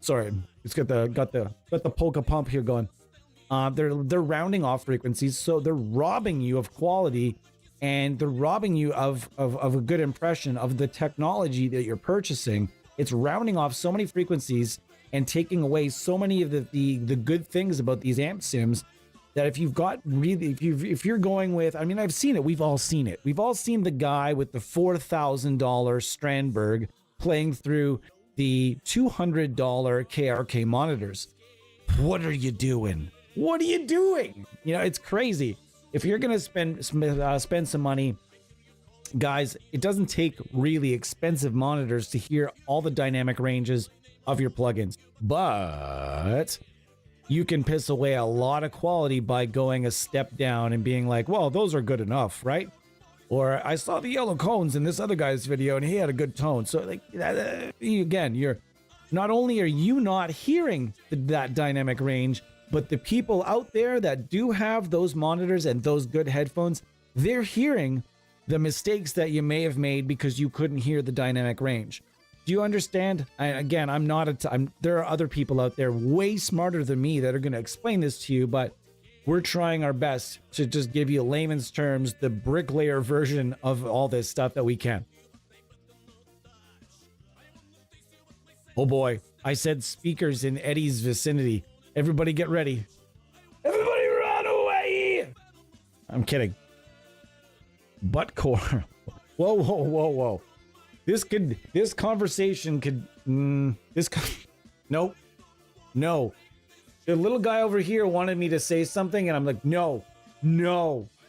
Sorry, it's got the polka pump here going. They're rounding off frequencies, so they're robbing you of quality, and they're robbing you of a good impression of the technology that you're purchasing. It's rounding off so many frequencies and taking away so many of the good things about these amp sims, that if you've got really, if you're going with, I mean, I've seen it, we've all seen it. We've all seen the guy with the $4,000 Strandberg playing through the $200 KRK monitors. What are you doing? What are you doing? You know, it's crazy. If you're gonna spend some money, guys, it doesn't take really expensive monitors to hear all the dynamic ranges of your plugins, but you can piss away a lot of quality by going a step down and being like, well, those are good enough, right? Or I saw the yellow cones in this other guy's video and he had a good tone. So like, again, you're not only are you not hearing that dynamic range, but the people out there that do have those monitors and those good headphones, they're hearing the mistakes that you may have made because you couldn't hear the dynamic range. Do you understand? Again, I'm not there are other people out there way smarter than me that are going to explain this to you, but we're trying our best to just give you layman's terms, the bricklayer version of all this stuff that we can. Oh boy, I said speakers in Eddie's vicinity. Everybody get ready. Everybody run away! I'm kidding. Buttcore. Whoa. This conversation could, nope. No. The little guy over here wanted me to say something and I'm like, no,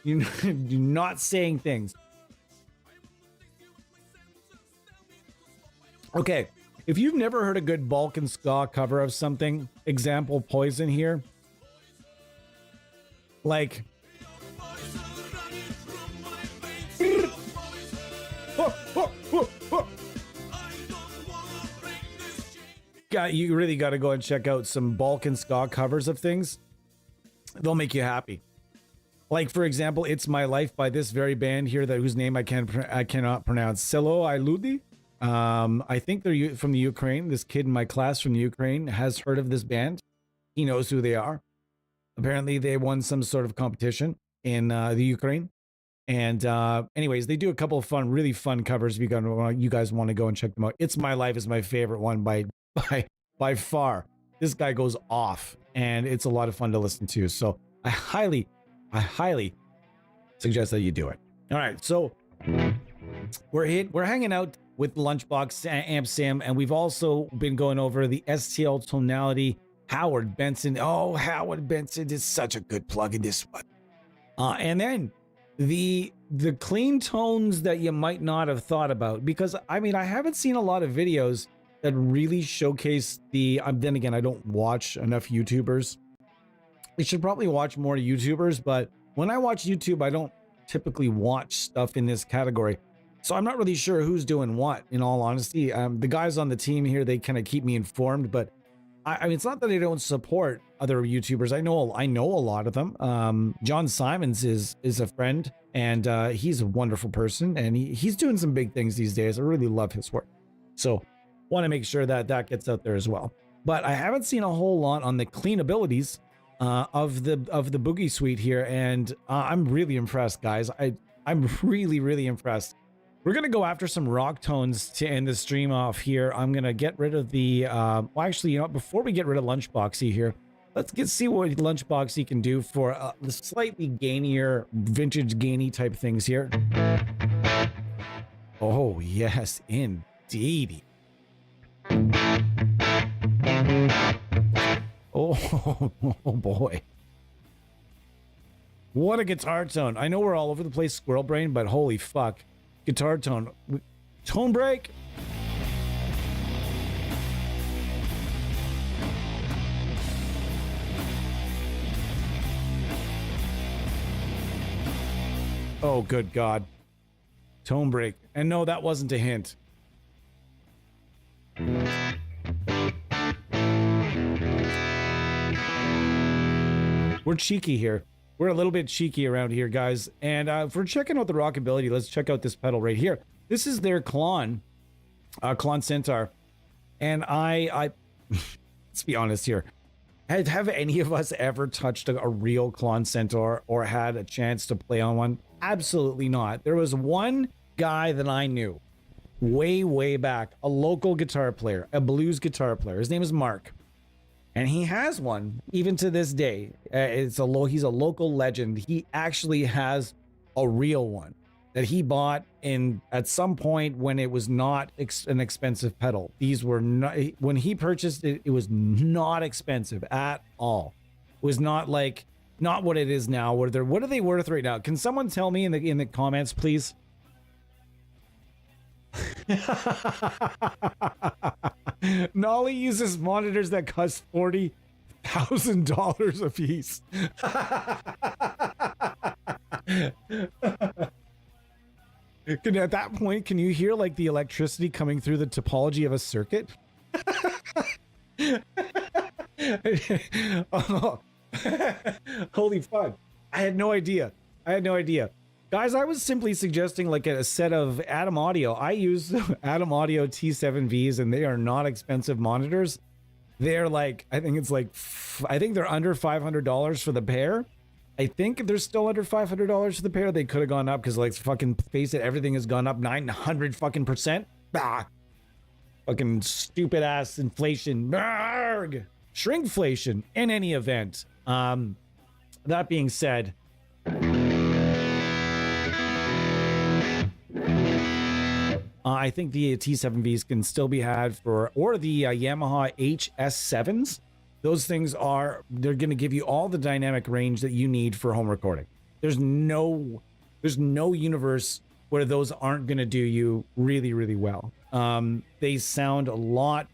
you're not saying things. Okay. If you've never heard a good Balkan ska cover of something, example Poison here, like, you really got to go and check out some Balkan ska covers of things. They'll make you happy. Like, for example, It's My Life by this very band here, whose name I cannot pronounce. Selo Iludi. I think they're from the Ukraine. This kid in my class from the Ukraine has heard of this band. He knows who they are. Apparently they won some sort of competition. in the Ukraine. And anyways, they do a couple of fun, really fun covers. If you guys want to go and check them out, "It's My Life" is my favorite one by by far. This guy goes off, and it's a lot of fun to listen to. So I highly suggest that you do it. All right, so we're hanging out with Lunchbox Amp Sim, and we've also been going over the STL tonality. Howard Benson. Oh, Howard Benson is such a good plug in this one. And then the clean tones that you might not have thought about, because I mean, I haven't seen a lot of videos that really showcase the then again, I don't watch enough YouTubers. I should probably watch more YouTubers, but when I watch YouTube, I don't typically watch stuff in this category, so I'm not really sure who's doing what, in all honesty. The guys on the team here, they kind of keep me informed, but I mean, it's not that I don't support other YouTubers. I know a lot of them. John Simons is a friend, and he's a wonderful person, and he's doing some big things these days. I really love his work, so want to make sure that that gets out there as well. But I haven't seen a whole lot on the clean abilities of the Boogie Suite here, and I'm really impressed, guys. I'm really impressed. We're gonna go after some rock tones to end the stream off here. I'm gonna get rid of the well, actually, you know, before we get rid of Lunchboxy here, let's see what Lunchboxy can do for the slightly gainier, vintage gainy type things here. Oh yes, indeed. Oh, oh boy. What a guitar tone. I know we're all over the place, squirrel brain, but holy fuck. Guitar tone. Tone break. Oh, good God. Tone break. And no, that wasn't a hint. We're cheeky here. We're a little bit cheeky around here, guys. And if we're checking out the rockability, let's check out this pedal right here. This is their Klon Centaur. And I let's be honest here. Have any of us ever touched a real Klon Centaur or had a chance to play on one? Absolutely not. There was one guy that I knew way back, a local guitar player, a blues guitar player. His name is Mark. And he has one even to this day. He's a local legend. He actually has a real one that he bought at some point when it was not an expensive pedal. These were not, when he purchased it, it was not expensive at all. It was not what it is now. What are they worth right now? Can someone tell me in the comments, please? Nolly uses monitors that cost $40,000 a piece. At that point, can you hear like the electricity coming through the topology of a circuit? Oh. Holy fuck. I had no idea. Guys, I was simply suggesting like a set of Atom Audio. I use Atom Audio T7Vs, and they are not expensive monitors. They're like, I think they're under $500 for the pair. I think they're still under $500 for the pair. They could have gone up because, like, fucking face it, everything has gone up 900 fucking %. Bah. Fucking stupid ass inflation. Arrgh. Shrinkflation in any event. That being said, I think the T7Vs can still be had or the Yamaha HS7s. Those things they're going to give you all the dynamic range that you need for home recording. There's no universe where those aren't going to do you really well. They sound a lot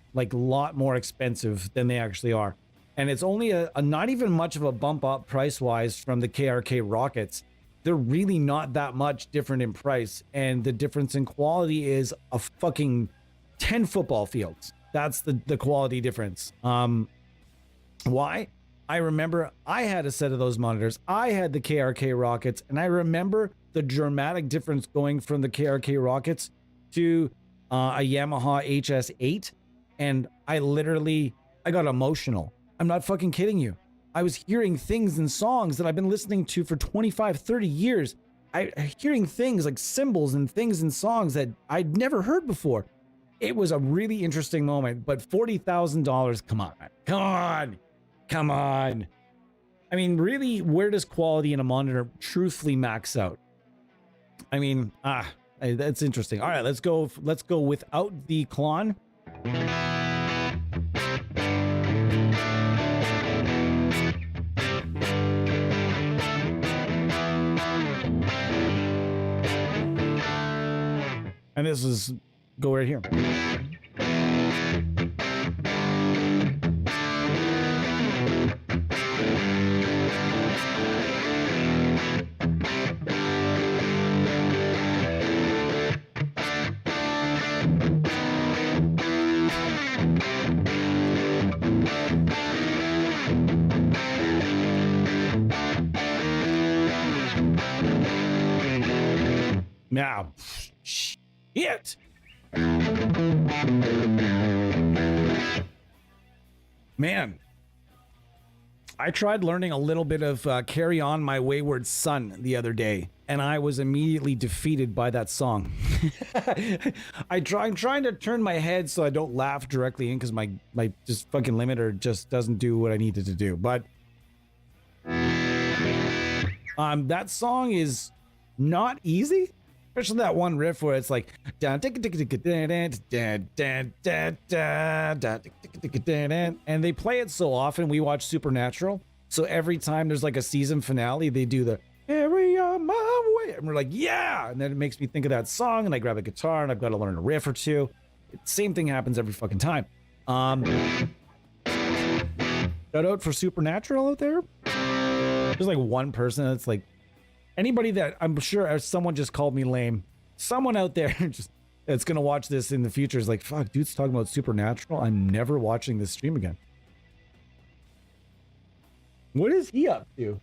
more expensive than they actually are. And it's only a not even much of a bump up price wise from the KRK Rockets. They're really not that much different in price, and the difference in quality is a fucking 10 football fields. That's the quality difference. Why? I remember I had a set of those monitors. I had the KRK Rockets, and I remember the dramatic difference going from the KRK Rockets to a Yamaha HS8, and I got emotional. I'm not fucking kidding you. I was hearing things in songs that I've been listening to for 25, 30 years. Hearing things like symbols and things in songs that I'd never heard before. It was a really interesting moment, but $40,000, come on, man. Come on. I mean, really, where does quality in a monitor truthfully max out? I mean, that's interesting. All right, let's go without the Klon. And this is go right here. Now, shit. Man, I tried learning a little bit of Carry On My Wayward Son the other day, and I was immediately defeated by that song. I'm trying to turn my head so I don't laugh directly in because my just fucking limiter just doesn't do what I needed to do. But that song is not easy. Especially that one riff where it's like, and they play it so often. We watch Supernatural, so every time there's like a season finale, they do the "Carry On My Way," and we're like, yeah, and then it makes me think of that song, and I grab a guitar and I've got to learn a riff or two. Same thing happens every fucking time. Shout out for Supernatural out there. There's like one person that's like. Anybody that I'm sure someone just called me lame. Someone out there just that's gonna watch this in the future is like, fuck, dude's talking about Supernatural. I'm never watching this stream again. What is he up to?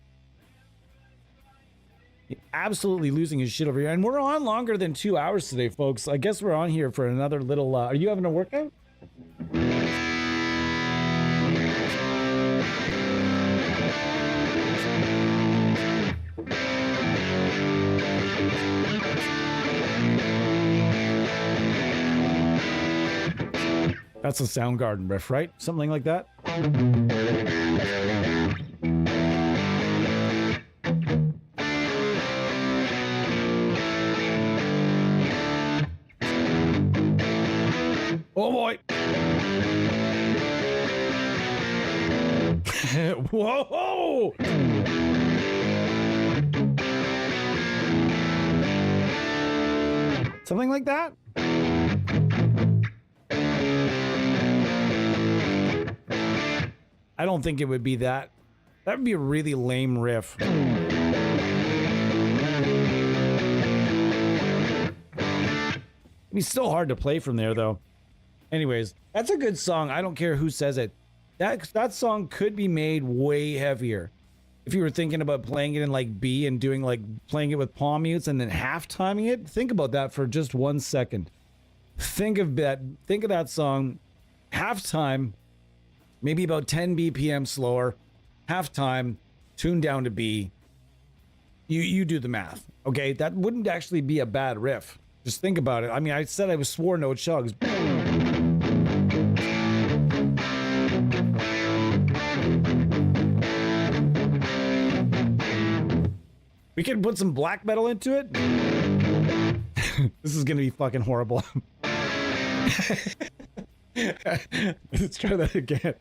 Absolutely losing his shit over here. And we're on longer than 2 hours today, folks. I guess we're on here for another little are you having a workout? That's a Soundgarden riff, right? Something like that. Oh boy. Whoa! Something like that? I don't think it would be that. That would be a really lame riff. It'd be still hard to play from there, though. Anyways, that's a good song. I don't care who says it. That song could be made way heavier. If you were thinking about playing it in like B and doing like playing it with palm mutes and then half timing it, think about that for just 1 second. Think of that song, halftime, maybe about 10 BPM slower, halftime, tuned down to B. You do the math, okay? That wouldn't actually be a bad riff. Just think about it. I mean, I said I swore no chugs. We can put some black metal into it. This is gonna be fucking horrible. Let's try that again.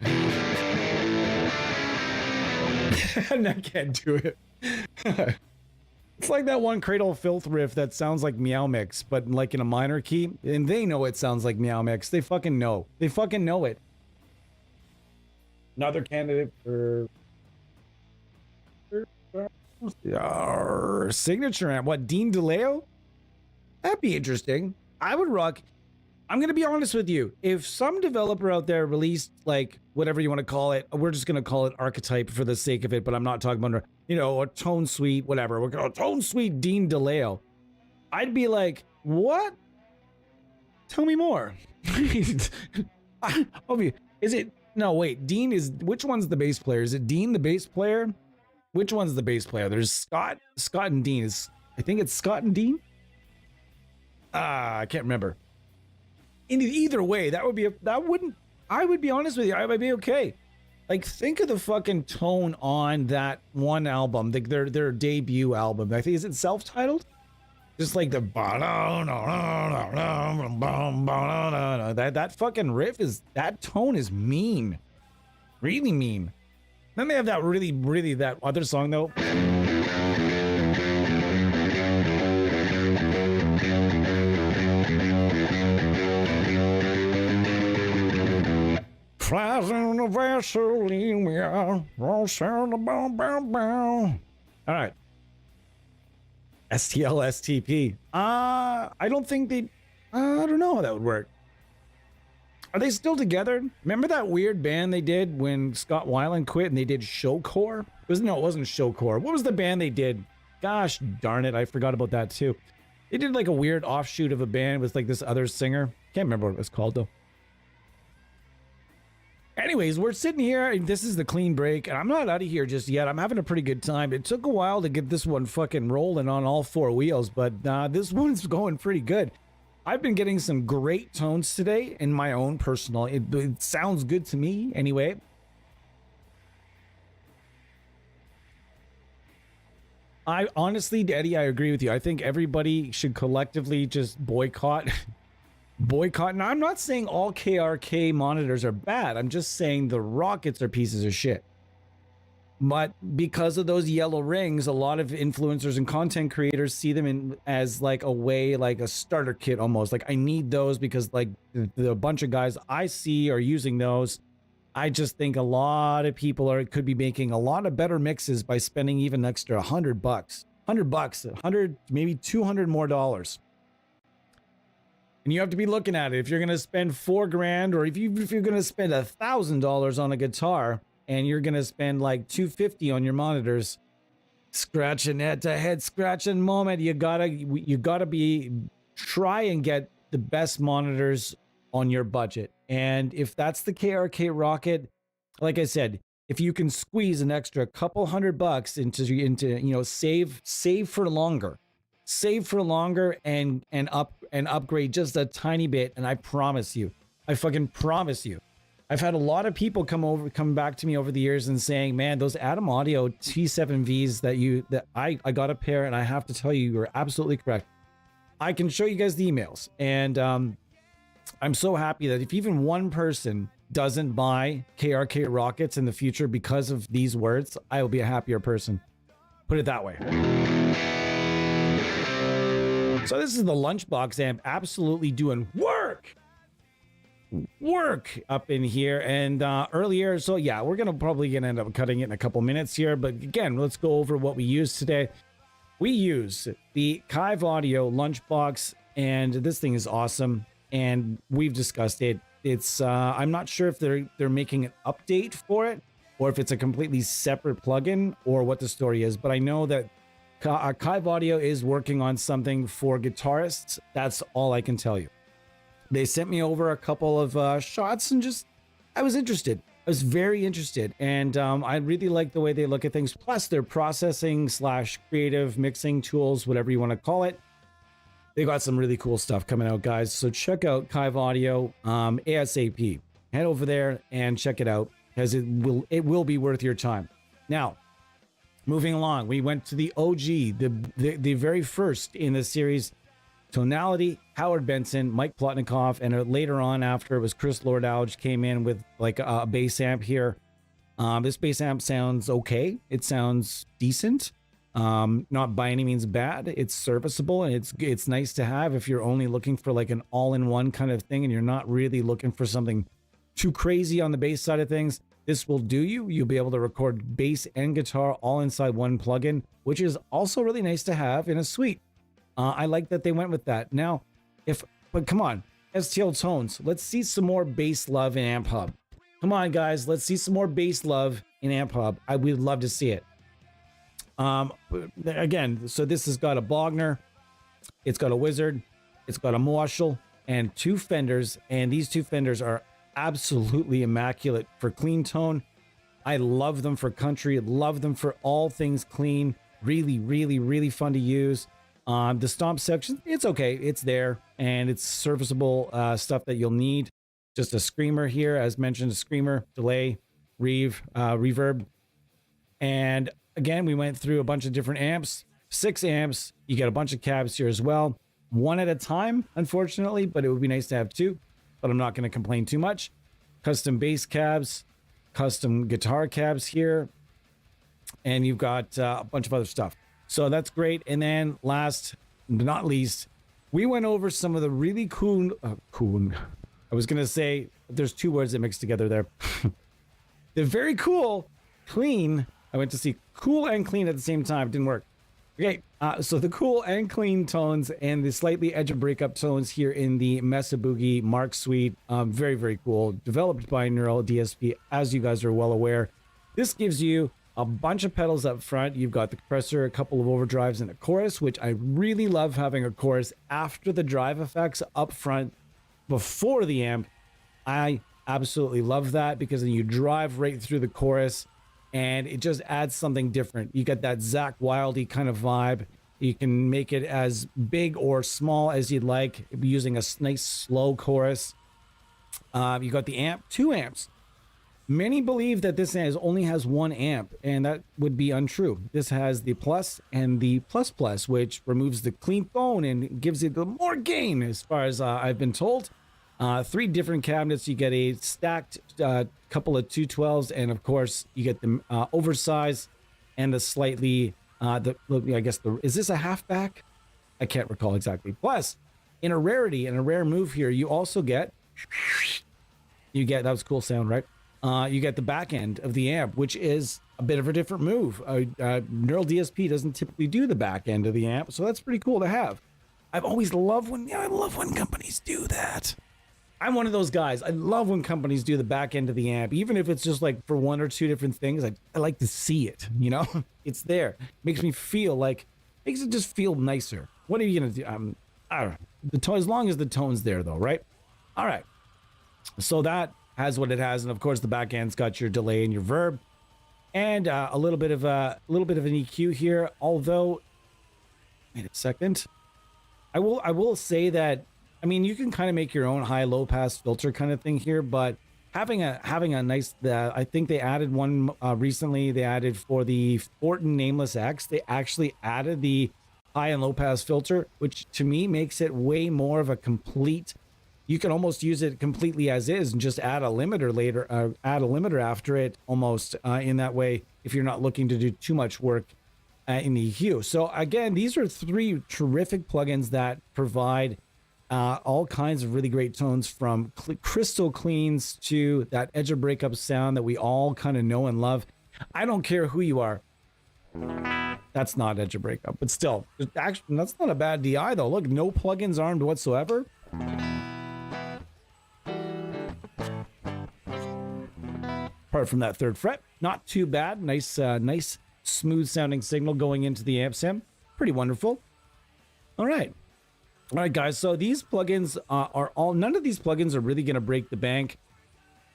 I can't do it. It's like that one Cradle of Filth riff that sounds like Meow Mix, but like in a minor key, and they know it sounds like Meow Mix. They fucking know. They fucking know it. Another candidate for signature amp. What, Dean DeLeo? That'd be interesting. I would rock. I'm gonna be honest with you. If some developer out there released like whatever you want to call it, we're just gonna call it Archetype for the sake of it. But I'm not talking about a Tone Suite, whatever. We're going Tone Suite Dean DeLeo. I'd be like, what? Tell me more. Is No, wait. Dean is, which one's the bass player? Is it Dean, the bass player? Which one's the bass player? There's Scott and Dean. I think it's Scott and Dean. I can't remember. In either way, I would be honest with you, I would be okay. Like, think of the fucking tone on that one album, their debut album. I think, is it self-titled? Just like the that fucking riff that tone is mean, really mean. Then they have that really that other song though. Flies in the Vaseline, we are all right. STL STP. I don't think I don't know how that would work. Are they still together? Remember that weird band they did when Scott Weiland quit and they did Showcore? It wasn't Showcore. What was the band they did? Gosh darn it, I forgot about that too. They did like a weird offshoot of a band with like this other singer. Can't remember what it was called though. Anyways, we're sitting here, and this is the clean break, and I'm not out of here just yet. I'm having a pretty good time. It took a while to get this one fucking rolling on all four wheels, but this one's going pretty good. I've been getting some great tones today in my own personal. It sounds good to me anyway. I honestly, Eddie, I agree with you. I think everybody should collectively just boycott. And I'm not saying all KRK monitors are bad. I'm just saying the rockets are pieces of shit. But because of those yellow rings, a lot of influencers and content creators see them as like a way, like a starter kit almost. Like, I need those because like the bunch of guys I see are using those. I just think a lot of people could be making a lot of better mixes by spending even an extra $100, $100, maybe $200 more dollars. And you have to be looking at it. If you're going to spend $4,000, or if you're going to spend $1,000 on a guitar and you're going to spend like $250 on your monitors, scratching head to head scratching moment, you gotta try and get the best monitors on your budget. And if that's the KRK Rocket, like I said, if you can squeeze an extra couple $100 into save for longer. Save for longer and upgrade just a tiny bit, and I promise you, I fucking promise you, I've had a lot of people come back to me over the years and saying, man, those Atom Audio T7Vs that I got a pair, and I have to tell you, you're absolutely correct. I can show you guys the emails, and I'm so happy that if even one person doesn't buy KRK Rockets in the future because of these words, I will be a happier person. Put it that way. So this is the Lunchbox amp, absolutely doing work up in here. And earlier, so yeah, we're probably gonna end up cutting it in a couple minutes here, but again, let's go over what we use today. We use the Kive Audio Lunchbox, and this thing is awesome, and we've discussed it. It's I'm not sure if they're making an update for it, or if it's a completely separate plugin, or what the story is, but I know that Kive Audio is working on something for guitarists. That's all I can tell you. They sent me over a couple of shots, and I was interested. I was very interested, and I really like the way they look at things. Plus, their processing / creative mixing tools, whatever you want to call it. They got some really cool stuff coming out, guys. So check out Kive Audio ASAP. Head over there and check it out, because it will be worth your time. Now, moving along, we went to the OG, the very first in the series, Tonality, Howard Benson, Mike Plotnikoff, and later on after it was Chris Lord-Alge came in with like a bass amp here. This bass amp sounds okay. It sounds decent. Not by any means bad. It's serviceable, and it's nice to have if you're only looking for like an all-in-one kind of thing and you're not really looking for something too crazy on the bass side of things. This will do you. You'll be able to record bass and guitar all inside one plugin, which is also really nice to have in a suite. I like that they went with that. Now, but come on, STL Tones, let's see some more bass love in Amp Hub. Come on, guys, let's see some more bass love in Amp Hub. We'd love to see it. Again, so this has got a Bogner, it's got a Wizard, it's got a Marshall, and two Fenders, and these two Fenders are absolutely immaculate for clean tone. I love them for country, love them for all things clean. Really, really, really fun to use. The stomp section, it's okay. It's there and it's serviceable stuff that you'll need. Just a screamer here, as mentioned, a screamer, delay, reverb. And again, we went through a bunch of different amps, 6 amps. You get a bunch of cabs here as well. One at a time, unfortunately, but it would be nice to have 2, but I'm not going to complain too much. Custom bass cabs, custom guitar cabs here, and you've got a bunch of other stuff. So that's great. And then last but not least, we went over some of the really cool, I was going to say, there's 2 words that mix together there. They're very cool, clean. I went to see cool and clean at the same time. It didn't work. Okay, so the cool and clean tones and the slightly edge-of-breakup tones here in the Mesa Boogie Mark Suite. Very, very cool. Developed by Neural DSP, as you guys are well aware. This gives you a bunch of pedals up front. You've got the compressor, a couple of overdrives, and a chorus, which I really love having a chorus after the drive effects up front before the amp. I absolutely love that because then you drive right through the chorus and it just adds something different. You get that Zakk Wylde kind of vibe. You can make it as big or small as you'd like using a nice slow chorus. You got the amp, 2 amps. Many believe that this only has 1 amp, and that would be untrue. This has the plus and the plus plus, which removes the clean tone and gives it more gain, as far as I've been told. 3 different cabinets. You get a stacked couple of 212s, and of course you get the oversized and the slightly is this a halfback? I can't recall exactly. Plus, in a rarity, in a rare move here, you also get that was a cool sound, right? You get the back end of the amp, which is a bit of a different move. Neural DSP doesn't typically do the back end of the amp, so that's pretty cool to have. I've always loved when companies do that. I'm one of those guys. I love when companies do the back end of the amp, even if it's just like for 1 or 2 different things. I like to see it, you know? It's there. Makes me feel like, makes it just feel nicer. What are you going to do? I don't know. As long as the tone's there though, right? All right. So that has what it has. And of course the back end's got your delay and your verb and a little bit of an EQ here. Although, wait a second. I will say that, I mean, you can kind of make your own high-low pass filter kind of thing here, but having a nice, I think they added one recently. They added for the Fortin Nameless X, they actually added the high and low pass filter, which to me makes it way more of a complete. You can almost use it completely as is and just add a limiter later, add a limiter after it almost in that way if you're not looking to do too much work in the EQ. So again, these are 3 terrific plugins that provide all kinds of really great tones, from crystal cleans to that edge-of-breakup sound that we all kind of know and love. I don't care who you are. That's not edge-of-breakup, but still, actually, that's not a bad DI though. Look, no plugins armed whatsoever. Apart from that 3rd fret, not too bad. Nice, nice, smooth-sounding signal going into the amp sim. Pretty wonderful. All right. All right, guys, so these plugins none of these plugins are really going to break the bank.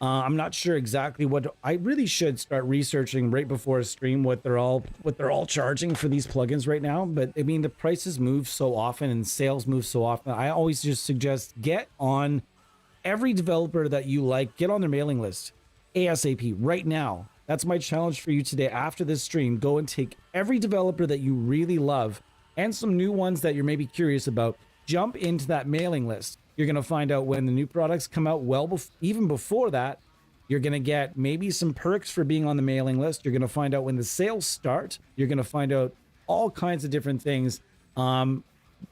I'm not sure exactly I really should start researching right before a stream what they're all charging for these plugins right now. But I mean, the prices move so often and sales move so often. I always just suggest get on every developer that you like, get on their mailing list ASAP right now. That's my challenge for you today. After this stream, go and take every developer that you really love and some new ones that you're maybe curious about. Jump into that mailing list. You're going to find out when the new products come out. Even before that, you're going to get maybe some perks for being on the mailing list. You're going to find out when the sales start. You're going to find out all kinds of different things. And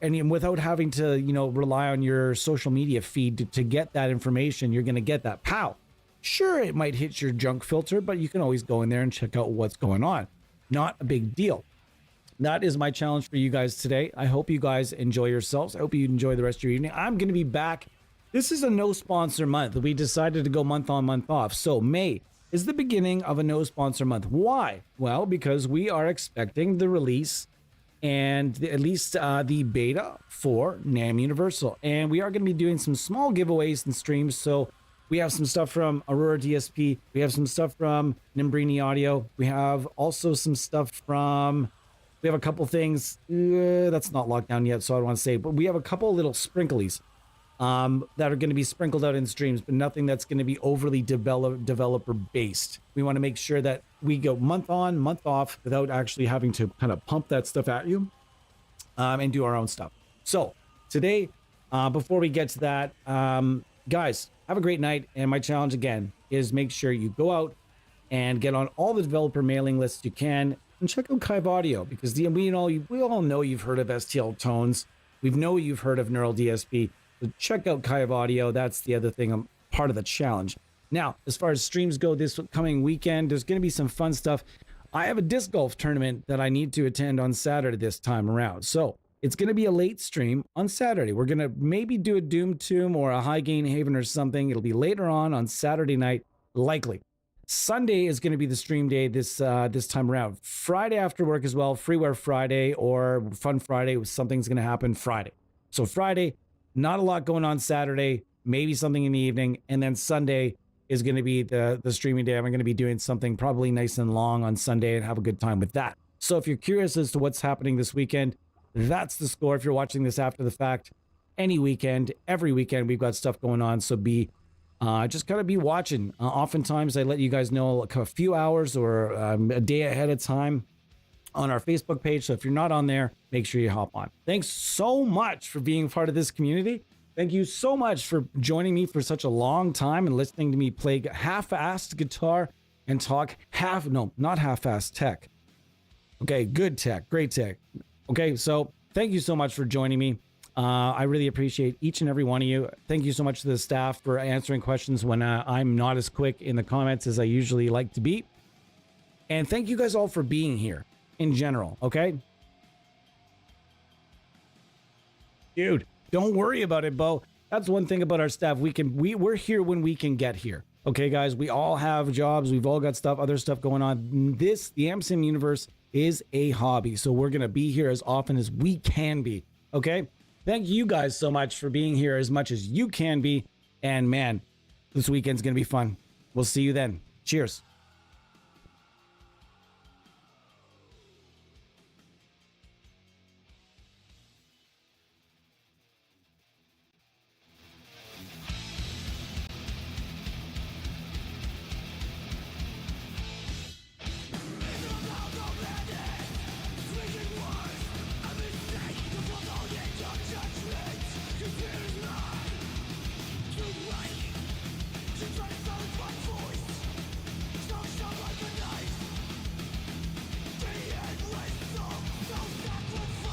without having to, rely on your social media feed to get that information, you're going to get that. Pow. Sure, it might hit your junk filter, but you can always go in there and check out what's going on. Not a big deal. That is my challenge for you guys today. I hope you guys enjoy yourselves. I hope you enjoy the rest of your evening. I'm going to be back. This is a no sponsor month. We decided to go month on, month off. So May is the beginning of a no sponsor month. Why? Well, because we are expecting the release and at least the beta for NAMM Universal. And we are going to be doing some small giveaways and streams. So We have some stuff from Aurora DSP. We have some stuff from Nimbrini Audio. We have also some stuff from, we have a couple things, that's not locked down yet, so I don't want to say, but we have a couple little sprinklies that are going to be sprinkled out in streams, but nothing that's going to be overly developer based. We want to make sure that we go month on, month off without actually having to kind of pump that stuff at you and do our own stuff. So today, before we get to that, guys, have a great night. And my challenge again is make sure you go out and get on all the developer mailing lists you can and check out Kive Audio, because we all know you've heard of STL Tones. We know you've heard of Neural DSP. So check out Kive Audio. That's the other thing, part of the challenge. Now, as far as streams go this coming weekend, there's going to be some fun stuff. I have a disc golf tournament that I need to attend on Saturday this time around. So it's going to be a late stream on Saturday. We're going to maybe do a Doom Tomb or a High Gain Haven or something. It'll be later on Saturday night, likely. Sunday is going to be the stream day this time around. Friday after work as well, Freeware Friday or Fun Friday. Something's going to happen Friday. So Friday, not a lot going on Saturday, maybe something in the evening. And then Sunday is going to be the streaming day. I'm going to be doing something probably nice and long on Sunday and have a good time with that. So if you're curious as to what's happening this weekend, that's the score. If you're watching this after the fact, any weekend, every weekend, we've got stuff going on. So just kind of be watching. Oftentimes, I let you guys know like a few hours or a day ahead of time on our Facebook page. So if you're not on there, make sure you hop on. Thanks so much for being part of this community. Thank you so much for joining me for such a long time and listening to me play half-assed guitar and talk not half-assed tech. Okay, good tech, great tech. Okay, so thank you so much for joining me. I really appreciate each and every one of you. Thank you so much to the staff for answering questions when I'm not as quick in the comments as I usually like to be. And thank you guys all for being here in general, okay? Dude, don't worry about it, Bo. That's one thing about our staff. We're here when we can get here. Okay, guys, we all have jobs. We've all got other stuff going on. The AmSim universe is a hobby. So we're going to be here as often as we can be. Okay. Thank you guys so much for being here as much as you can be. And man, this weekend's going to be fun. We'll see you then. Cheers.